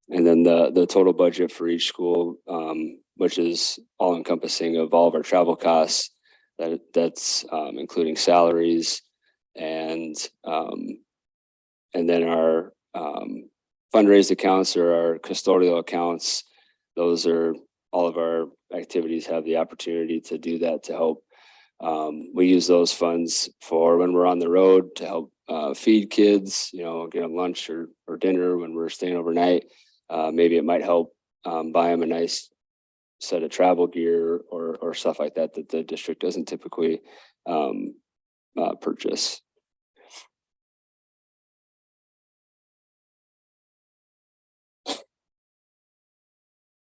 Speaker 4: the total budget for each school, which is all encompassing of all of our travel costs. That's including salaries and then our fundraised accounts or our custodial accounts. Those are all of our activities have the opportunity to do that to help. We use those funds for when we're on the road to help feed kids, you know, get them lunch or dinner when we're staying overnight. Maybe it might help buy them a nice set of travel gear or stuff like that that the district doesn't typically purchase.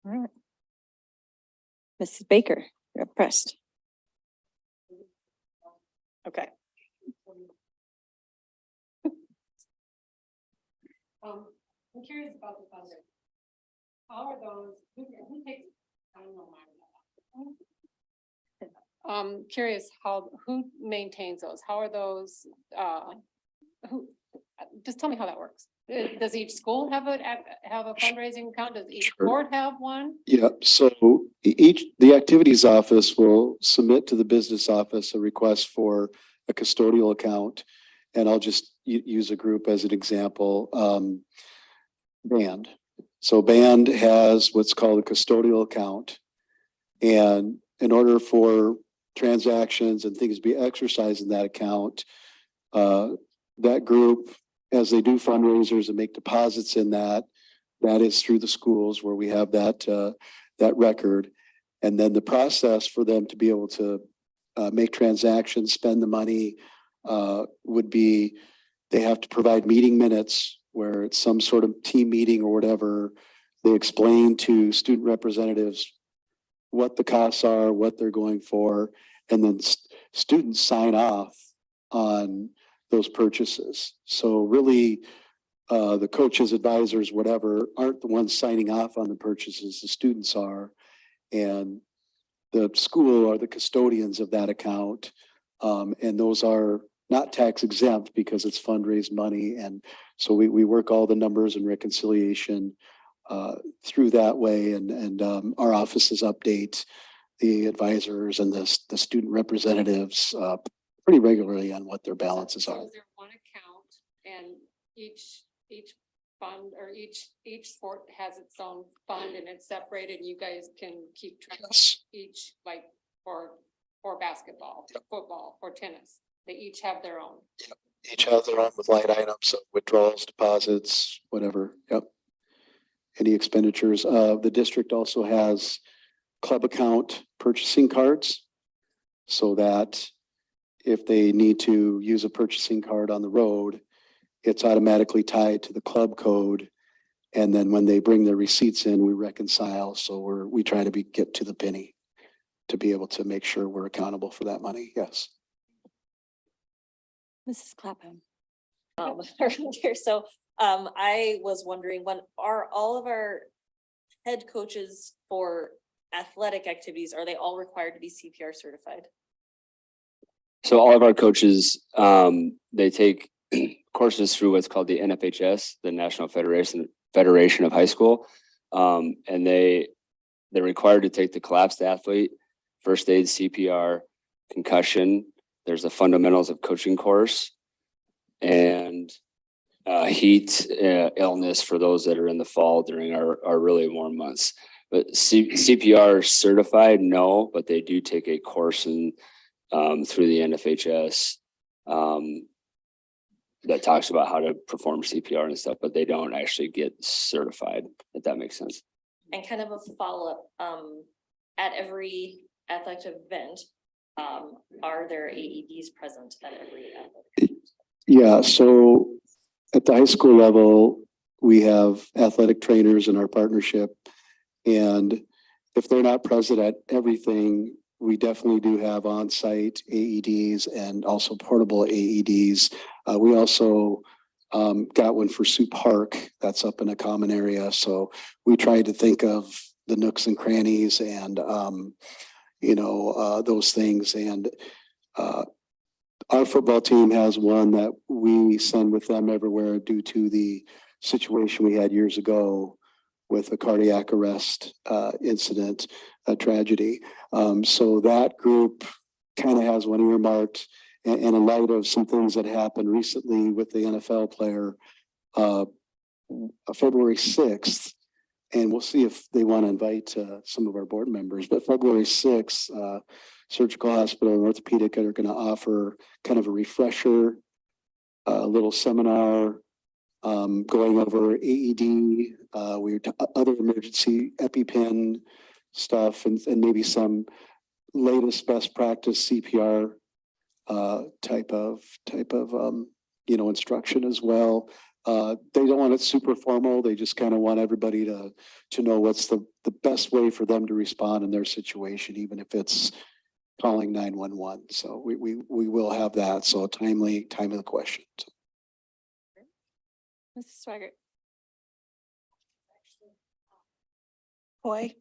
Speaker 2: All right. Mrs. Baker, you're up first. Okay.
Speaker 1: I'm curious about the funding. How are those, who takes, I don't know. Curious who maintains those? How are those, just tell me how that works. Does each school have a fundraising account? Does each
Speaker 7: Sure.
Speaker 1: board have one?
Speaker 7: Yeah, so the activities office will submit to the business office a request for a custodial account. And I'll just use a group as an example. Band. So band has what's called a custodial account. And in order for transactions and things to be exercised in that account, that group, as they do fundraisers and make deposits in that is through the schools where we have that record. And then the process for them to be able to make transactions, spend the money, would be they have to provide meeting minutes where it's some sort of team meeting or whatever, They explain to student representatives what the costs are, what they're going for, and then students sign off on those purchases. So really, the coaches, advisors, whatever, aren't the ones signing off on the purchases, the students are. And the school are the custodians of that account. And those are not tax exempt because it's fundraised money. And so we work all the numbers and reconciliation through that way. And our offices update the advisors and the student representatives pretty regularly on what their balances are.
Speaker 11: Is there one account and each fund or each sport has its own fund and it's separated? You guys can keep track of
Speaker 7: Yes.
Speaker 11: each, like for basketball, football, for tennis. They each have their own.
Speaker 7: Each have their own with line items, so withdrawals, deposits, whatever. Yep. Any expenditures. The district also has club account purchasing cards so that if they need to use a purchasing card on the road, it's automatically tied to the club code. And then when they bring their receipts in, we reconcile. So we try to get to the penny to be able to make sure we're accountable for that money. Yes.
Speaker 2: Mrs. Clapham.
Speaker 9: Earlier, so, I was wondering, when are all of our head coaches for athletic activities, are they all required to be CPR certified?
Speaker 4: So all of our coaches, they take courses through what's called the NFHS, the National Federation of High School. And they're required to take the collapsed athlete, first aid, CPR, concussion. There's a fundamentals of coaching course and heat illness for those that are in the fall during our really warm months. But CPR certified, no, but they do take a course in through the NFHS that talks about how to perform CPR and stuff, but they don't actually get certified, if that makes sense.
Speaker 9: And kind of a follow-up, at every athletic event, are there AEDs present at every athletic?
Speaker 7: Yeah, so at the high school level, we have athletic trainers in our partnership. And if they're not present at everything, we definitely do have on-site AEDs and also portable AEDs. We also got one for Sioux Park that's up in a common area. So we tried to think of the nooks and crannies and, those things. And our football team has one that we send with them everywhere due to the situation we had years ago with a cardiac arrest incident, a tragedy. So that group kind of has one earmarked, and in light of some things that happened recently with the NFL player, February 6th, and we'll see if they want to invite some of our board members, but February 6th, Surgical Hospital and Orthopedic are going to offer kind of a refresher, a little seminar, going over AED, other emergency EpiPen stuff, and maybe some latest best practice CPR type of instruction as well. They don't want it super formal. They just kind of want everybody to know what's the best way for them to respond in their situation, even if it's calling 911. So we will have that. So time of the question.
Speaker 2: Mrs. Swaggart.
Speaker 5: Boy,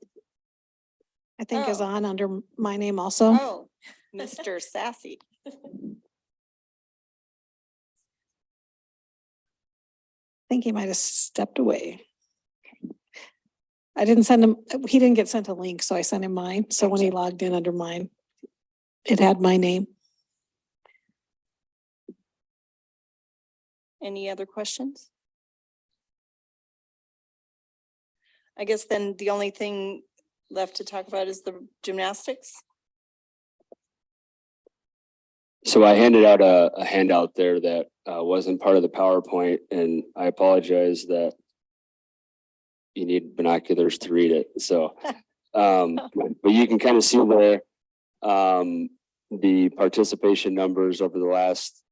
Speaker 5: I think is
Speaker 2: Oh.
Speaker 5: on under my name also.
Speaker 2: Oh, Mr. Sassy.
Speaker 5: I think he might have stepped away. I didn't send him, he didn't get sent a link, so I sent him mine. So when he logged in under mine, it had my name.
Speaker 2: Any other questions? I guess then the only thing left to talk about is the gymnastics.
Speaker 4: So I handed out a handout there that wasn't part of the PowerPoint, and I apologize that you need binoculars to read it. So, but you can kind of see there the participation numbers over the last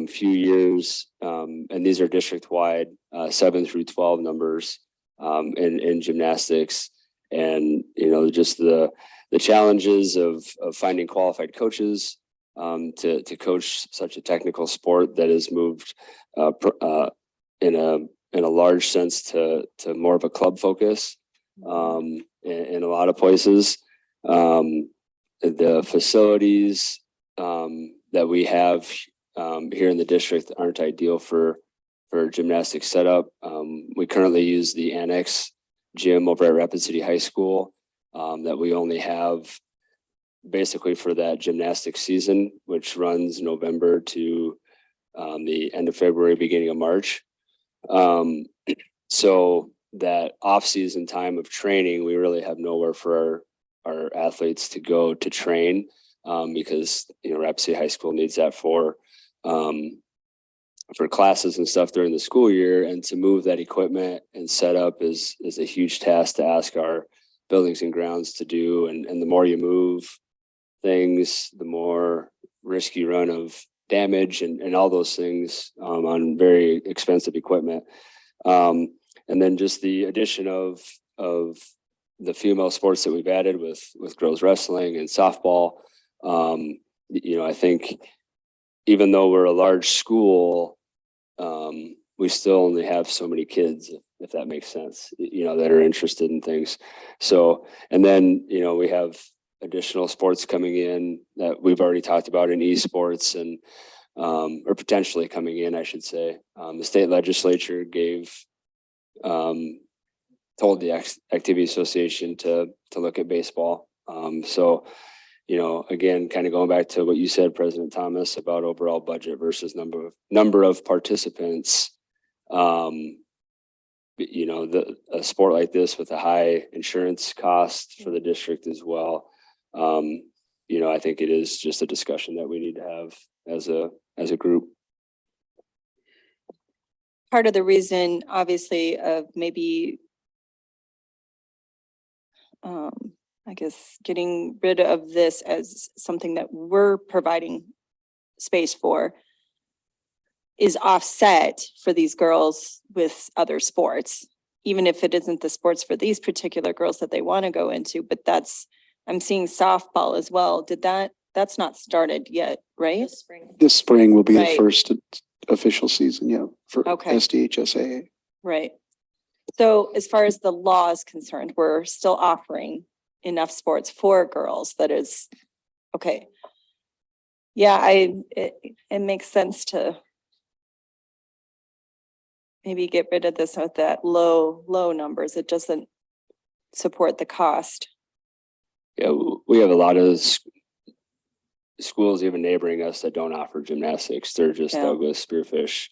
Speaker 4: few years, and these are district-wide 7 through 12 numbers. in gymnastics. And, just the challenges of finding qualified coaches to coach such a technical sport that has moved in a large sense to more of a club focus in a lot of places. The facilities that we have here in the district aren't ideal for gymnastics setup. We currently use the annex gym over at Rapid City High School that we only have basically for that gymnastics season, which runs November to the end of February, beginning of March. So that off-season time of training, we really have nowhere for our athletes to go to train because Rapid City High School needs that for classes and stuff during the school year. And to move that equipment and set up is a huge task to ask our buildings and grounds to do. And the more you move things, the more risk you run of damage and all those things on very expensive equipment. And then just the addition of the female sports that we've added with girls wrestling and softball. I think even though we're a large school, we still only have so many kids, if that makes sense, that are interested in things. So, and then, we have additional sports coming in that we've already talked about in esports and, or potentially coming in, I should say. The state legislature told the Activity Association to look at baseball. So, again, kind of going back to what you said, President Thomas, about overall budget versus number of participants. A sport like this with a high insurance cost for the district as well. I think it is just a discussion that we need to have as a group.
Speaker 2: Part of the reason, obviously, of maybe I guess getting rid of this as something that we're providing space for is offset for these girls with other sports, even if it isn't the sports for these particular girls that they want to go into. But I'm seeing softball as well. That's not started yet, right?
Speaker 9: This spring.
Speaker 7: This spring will be the
Speaker 2: Right.
Speaker 7: first official season, for
Speaker 2: Okay.
Speaker 7: SDHSAA.
Speaker 2: Right. So as far as the law is concerned, we're still offering enough sports for girls that is, okay. Yeah, it makes sense to maybe get rid of this with that low numbers. It doesn't support the cost.
Speaker 4: Yeah, we have a lot of schools even neighboring us that don't offer gymnastics. Sturgis,
Speaker 2: Yeah.
Speaker 4: Douglas, Spearfish,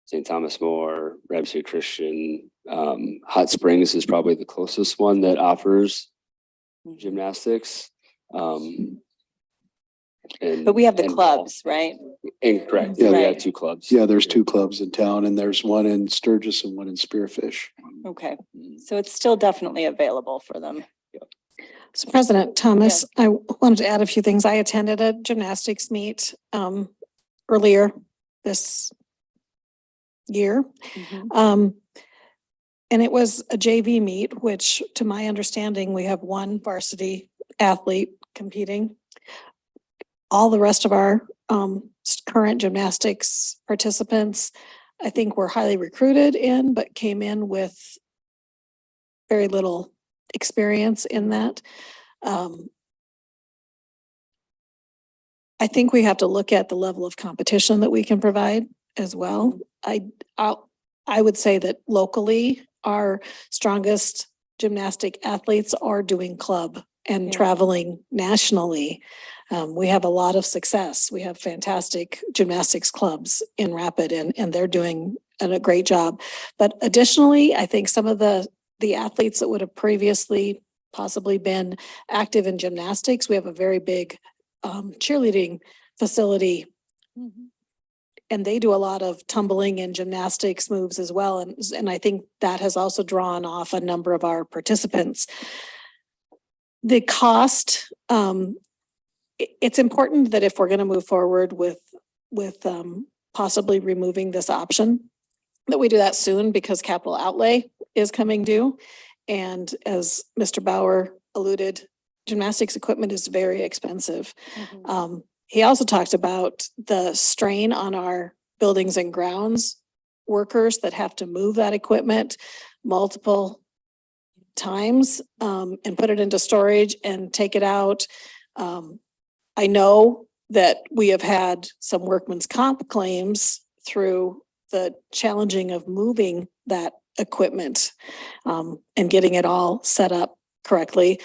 Speaker 4: St. Thomas More, Rapid City Christian. Hot Springs is probably the closest one that offers gymnastics.
Speaker 2: But we have the clubs, right?
Speaker 4: Incorrect.
Speaker 7: Yeah.
Speaker 4: We
Speaker 2: Right.
Speaker 4: have two clubs.
Speaker 7: Yeah, there's two clubs in town and there's one in Sturgis and one in Spearfish.
Speaker 2: Okay, so it's still definitely available for them.
Speaker 5: So President Thomas, I wanted to add a few things. I attended a gymnastics meet earlier this year. And it was a JV meet, which to my understanding, we have one varsity athlete competing. All the rest of our current gymnastics participants, I think were highly recruited in, but came in with very little experience in that. I think we have to look at the level of competition that we can provide as well. I would say that locally, our strongest gymnastic athletes are doing club and
Speaker 2: Yeah.
Speaker 5: traveling nationally. We have a lot of success. We have fantastic gymnastics clubs in Rapid and they're doing a great job. But additionally, I think some of the athletes that would have previously possibly been active in gymnastics, we have a very big cheerleading facility. And they do a lot of tumbling and gymnastics moves as well. And I think that has also drawn off a number of our participants. The cost, it's important that if we're going to move forward with possibly removing this option, that we do that soon because capital outlay is coming due. And as Mr. Bauer alluded, gymnastics equipment is very expensive. He also talked about the strain on our buildings and grounds workers that have to move that equipment multiple times and put it into storage and take it out. I know that we have had some workman's comp claims through the challenging of moving that equipment and getting it all set up correctly.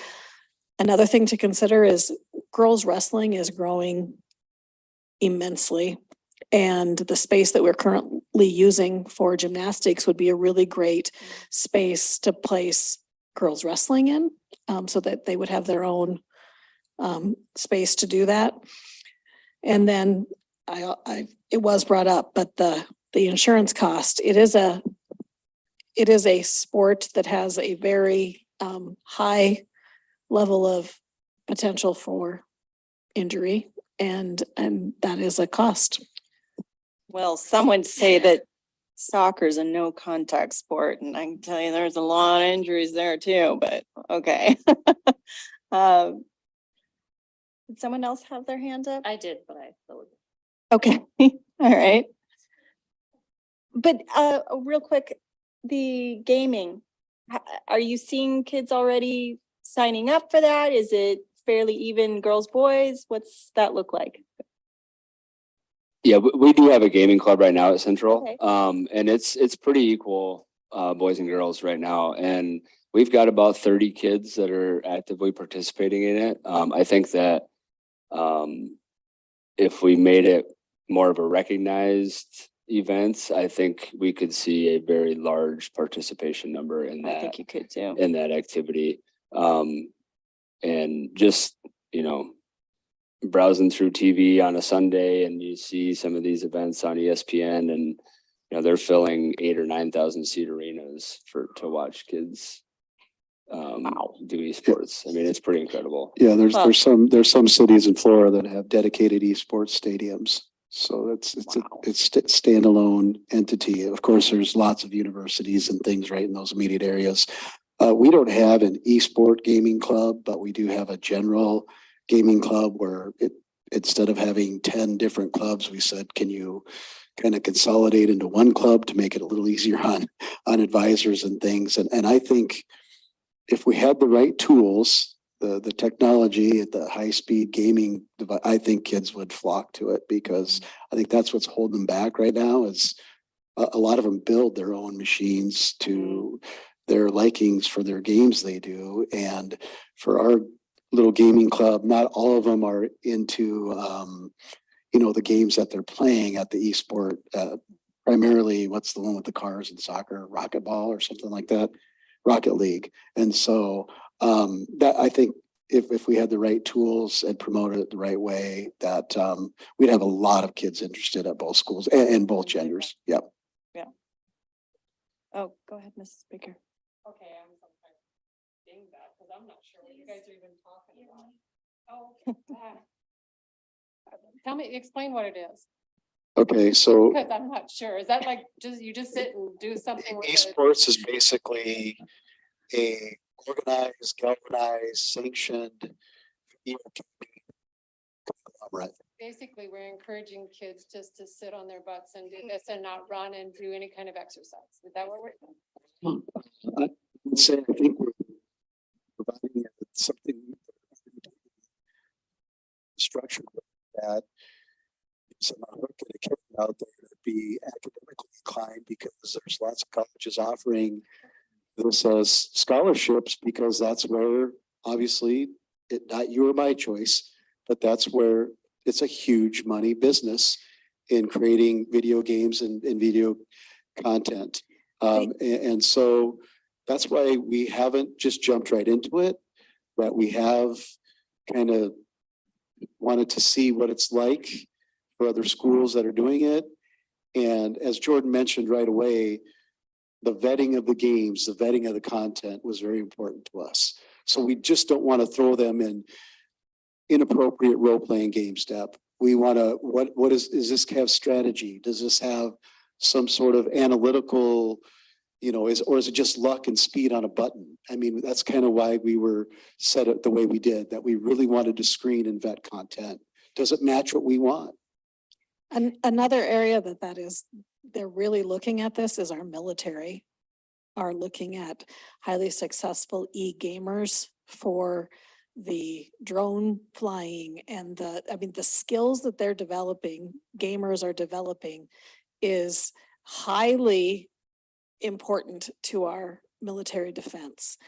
Speaker 5: Another thing to consider is girls wrestling is growing immensely. And the space that we're currently using for gymnastics would be a really great space to place girls wrestling in, so that they would have their own space to do that. And then it was brought up, but the insurance cost, it is a sport that has a very high level of potential for injury, and that is a cost.
Speaker 2: Well, some would say that soccer is a no contact sport, and I can tell you there's a lot of injuries there too, but okay. Did someone else have their hand up?
Speaker 9: I did, but I lowered.
Speaker 2: Okay, all right. But real quick, the gaming, are you seeing kids already signing up for that? Is it fairly even girls, boys? What's that look like?
Speaker 4: Yeah, we do have a gaming club right now at Central.
Speaker 2: Okay.
Speaker 4: And it's pretty equal, boys and girls right now. And we've got about 30 kids that are actively participating in it. I think that if we made it more of a recognized event, I think we could see a very large participation number in
Speaker 2: I
Speaker 4: that,
Speaker 2: think you could too.
Speaker 4: in that activity. And just, browsing through TV on a Sunday and you see some of these events on ESPN and, they're filling 8,000 or 9,000 seat arenas to watch kids do esports. I mean, it's pretty incredible.
Speaker 7: Yeah, there's
Speaker 2: Well-
Speaker 7: there's some cities in Florida that have dedicated esports stadiums. So it's standalone entity. Of course, there's lots of universities and things right in those immediate areas. We don't have an esport gaming club, but we do have a general gaming club where instead of having 10 different clubs, we said, can you kind of consolidate into one club to make it a little easier on advisors and things. And I think if we had the right tools, the technology at the high speed gaming device, I think kids would flock to it because I think that's what's holding them back right now is a lot of them build their own machines to their likings for their games they do. And for our little gaming club, not all of them are into, the games that they're playing at the esport. Primarily, what's the one with the cars and soccer, Rocketball or something like that, Rocket League. And so that I think if we had the right tools and promoted it the right way, that we'd have a lot of kids interested at both schools and both genders. Yep.
Speaker 2: Oh, go ahead, Mrs. Baker.
Speaker 11: Okay, I'm sometimes seeing that because I'm not sure what you guys are even talking about. Oh. Tell me, explain what it is,
Speaker 7: Okay, so
Speaker 11: because I'm not sure. Is that like you just sit and do something with it?
Speaker 7: esports is basically a organized, galvanized, sanctioned conglomerate.
Speaker 11: Basically, we're encouraging kids just to sit on their butts and do this and not run and do any kind of exercise. Is that what we're doing?
Speaker 7: I would say I think we're providing something structured that is not going to kid out there to be academically inclined because there's lots of colleges offering this as scholarships because that's where obviously not you or my choice, but that's where it's a huge money business in creating video games and video content. And so that's why we haven't just jumped right into it, but we have kind of wanted to see what it's like for other schools that are doing it. And as Jordan mentioned right away, the vetting of the games, the vetting of the content was very important to us. So we just don't want to throw them in inappropriate role-playing game step. We want to, does this have strategy? Does this have some sort of analytical, or is it just luck and speed on a button? I mean, that's kind of why we were set up the way we did, that we really wanted to screen and vet content. Does it match what we want?
Speaker 5: And another area they're really looking at this is our military are looking at highly successful e-gamers for the drone flying and the skills that they're developing, gamers are developing, is highly important to our military defense.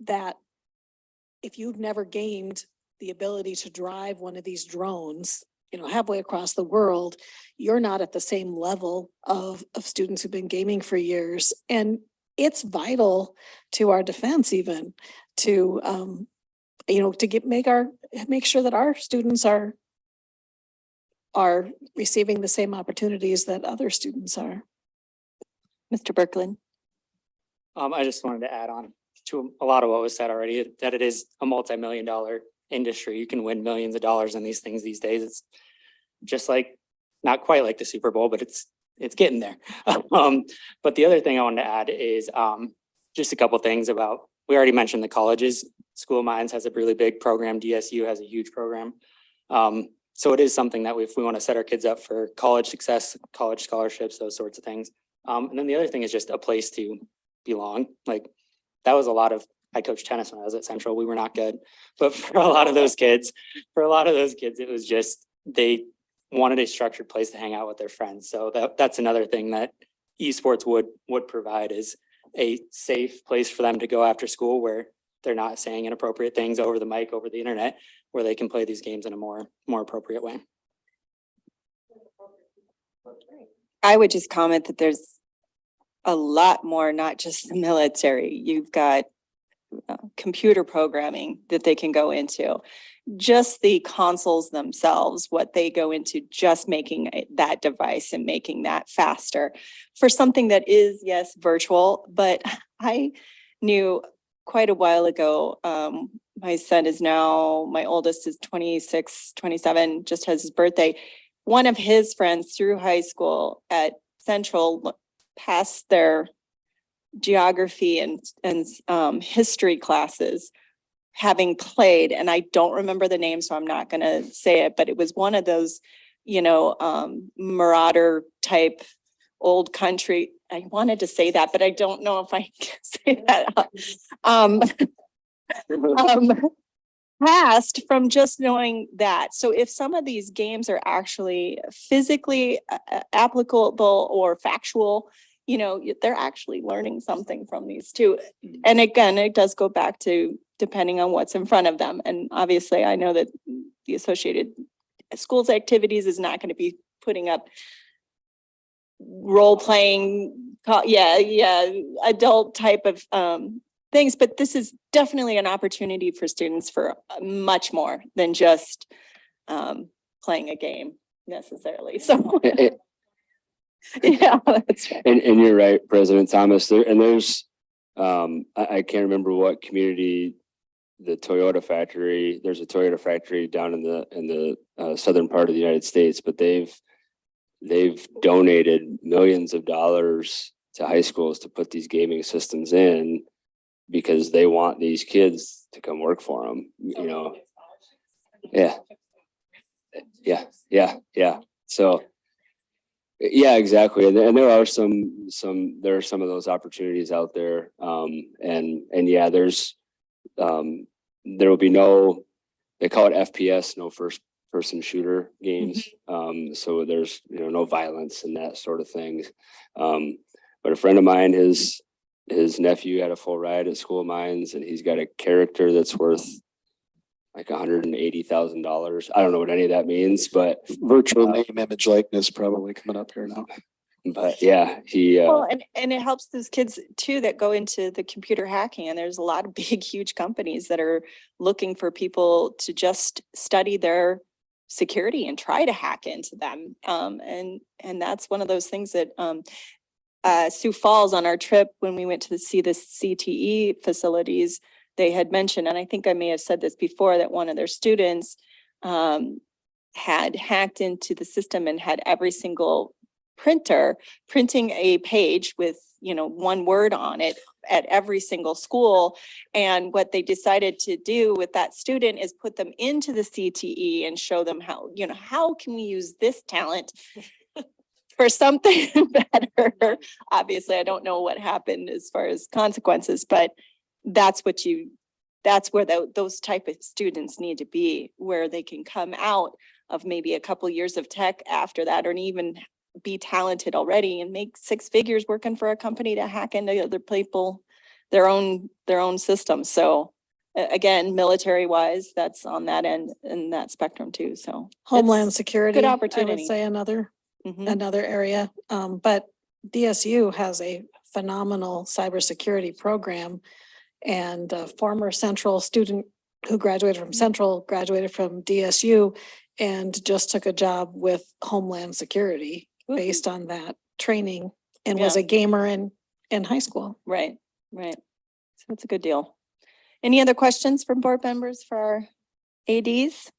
Speaker 5: That if you've never gained the ability to drive one of these drones, halfway across the world, you're not at the same level of students who've been gaming for years. And it's vital to our defense even to, make sure that our students are receiving the same opportunities that other students are.
Speaker 2: Mr. Berkland.
Speaker 12: I just wanted to add on to a lot of what was said already, that it is a multi-million-dollar industry. You can win millions of dollars in these things these days. It's just like, not quite like the Super Bowl, but it's getting there. But the other thing I wanted to add is just a couple things about, we already mentioned the colleges. School of Mines has a really big program. DSU has a huge program. So it is something that if we want to set our kids up for college success, college scholarships, those sorts of things. And then the other thing is just a place to belong. Like that was I coached tennis when I was at Central. We were not good, but for a lot of those kids, it was just, they wanted a structured place to hang out with their friends. So that's another thing that esports would provide, is a safe place for them to go after school where they're not saying inappropriate things over the mic, over the internet, where they can play these games in a more appropriate way.
Speaker 2: I would just comment that there's a lot more, not just the military. You've got computer programming that they can go into. Just the consoles themselves, what they go into, just making that device and making that faster for something that is, yes, virtual. But I knew quite a while ago, my son is now, my oldest is 26, 27, just has his birthday. One of his friends through high school at Central passed their geography and history classes, having played, and I don't remember the name, so I'm not going to say it, but it was one of those, Marauder type old country. I wanted to say that, but I don't know if I can say that. Passed from just knowing that. So if some of these games are actually physically applicable or factual, they're actually learning something from these too. And again, it does go back to depending on what's in front of them. And obviously I know that the Associated Schools activities is not going to be putting up role-playing, adult type of things, but this is definitely an opportunity for students for much more than just playing a game necessarily. So yeah, that's right.
Speaker 4: And you're right, President Thomas. There's I can't remember what community, the Toyota factory. There's a Toyota factory down in the southern part of the United States, but they've donated millions of dollars to high schools to put these gaming systems in, because they want these kids to come work for them. Yeah. So. Yeah, exactly. And there are some of those opportunities out there. And yeah, there will be they call it FPS, no first person shooter games. So there's, no violence and that sort of things. But a friend of mine, his nephew had a full ride at School of Mines, and he's got a character that's worth like $180,000. I don't know what any of that means, but
Speaker 7: Virtual name, image, likeness probably coming up here now.
Speaker 4: But yeah,
Speaker 2: well, and it helps those kids too that go into the computer hacking. And there's a lot of big, huge companies that are looking for people to just study their security and try to hack into them. And that's one of those things that Sioux Falls, on our trip when we went to see the CTE facilities, they had mentioned, and I think I may have said this before, that one of their students had hacked into the system and had every single printer, printing a page with, you know, one word on it at every single school. And what they decided to do with that student is put them into the CTE and show them how, you know, how can we use this talent for something better? Obviously, I don't know what happened as far as consequences, but that's where those type of students need to be, where they can come out of maybe a couple years of tech after that, or even be talented already and make six figures working for a company to hack into other people, their own system. So again, military wise, that's on that end in that spectrum too. So
Speaker 5: Homeland
Speaker 2: it's
Speaker 5: Security, I would
Speaker 2: opportunity.
Speaker 5: say another
Speaker 2: mhm.
Speaker 5: area. But DSU has a phenomenal cybersecurity program. And a former Central student who graduated from Central, graduated from DSU, and just took a job with Homeland Security based on that training, and was
Speaker 2: Yeah.
Speaker 5: a gamer in high school.
Speaker 2: Right, right. So that's a good deal. Any other questions from board members for our ADs?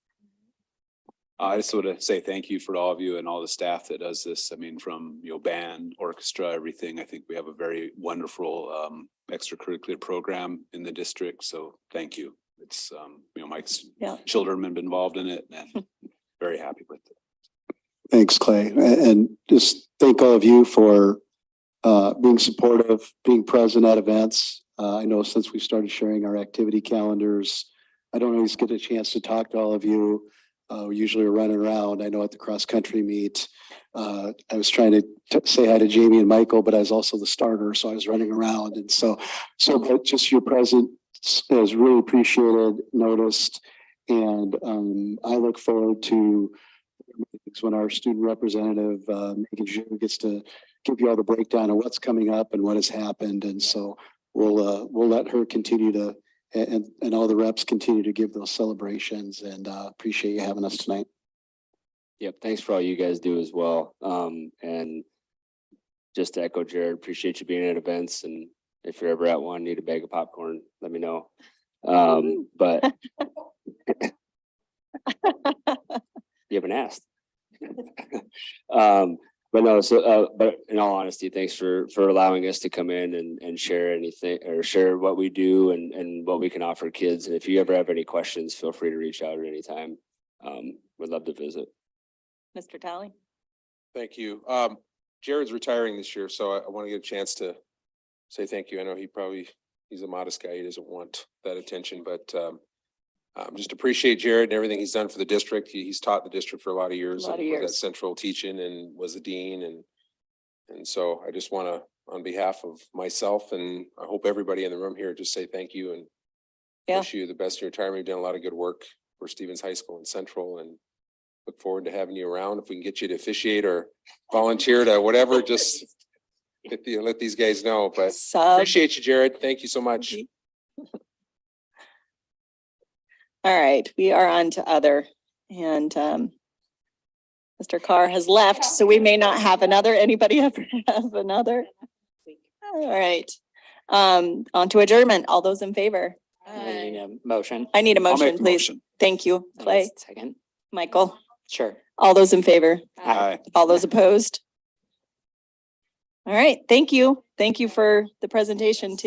Speaker 10: I just want to say thank you for all of you and all the staff that does this. I mean, from, you know, band, orchestra, everything. I think we have a very wonderful extracurricular program in the district. So thank you. It's, you know, Mike's
Speaker 2: Yeah.
Speaker 10: children have been involved in it and very happy with it.
Speaker 7: Thanks, Clay. And just thank all of you for being supportive, being present at events. I know since we started sharing our activity calendars, I don't always get a chance to talk to all of you. We usually are running around. I know at the cross-country meet, I was trying to say hi to Jamie and Michael, but I was also the starter, so I was running around. And so but just your presence is really appreciated, noticed. And I look forward to when our student representative, Megan Zhu, gets to give you all the breakdown of what's coming up and what has happened. And so we'll let her continue to, and all the reps continue to give those celebrations, and appreciate you having us tonight.
Speaker 4: Yep, thanks for all you guys do as well. And just to echo Jared, appreciate you being at events, and if you're ever at one, need a bag of popcorn, let me know. But you haven't asked. But no, so but in all honesty, thanks for allowing us to come in and share anything, or share what we do and what we can offer kids. And if you ever have any questions, feel free to reach out at any time. We'd love to visit.
Speaker 2: Mr. Talley?
Speaker 6: Thank you. Jared's retiring this year, so I want to get a chance to say thank you. I know he's a modest guy. He doesn't want that attention, but just appreciate Jared and everything he's done for the district. He's taught the district for a lot of years.
Speaker 2: A lot of
Speaker 6: and was at
Speaker 2: years.
Speaker 6: Central teaching and was a dean, and so I just want to, on behalf of myself, and I hope everybody in the room here, just say thank you and
Speaker 2: Yeah.
Speaker 6: wish you the best in your retirement. You've done a lot of good work for Stevens High School and Central, and look forward to having you around. If we can get you to officiate or volunteer to whatever, just let these guys know. But appreciate you, Jared. Thank you so much.
Speaker 2: All right, we are on to other, and Mr. Carr has left, so we may not have another. Anybody ever have another? All right, on to adjournment. All those in favor?
Speaker 12: I need a motion.
Speaker 2: I need a
Speaker 10: I'll make
Speaker 2: motion,
Speaker 10: the
Speaker 2: please.
Speaker 10: motion.
Speaker 2: Thank you, Clay,
Speaker 12: Second.
Speaker 2: Michael.
Speaker 12: Sure.
Speaker 2: All those in favor?
Speaker 10: Aye.
Speaker 2: All those opposed? All right, thank you. Thank you for the presentation too.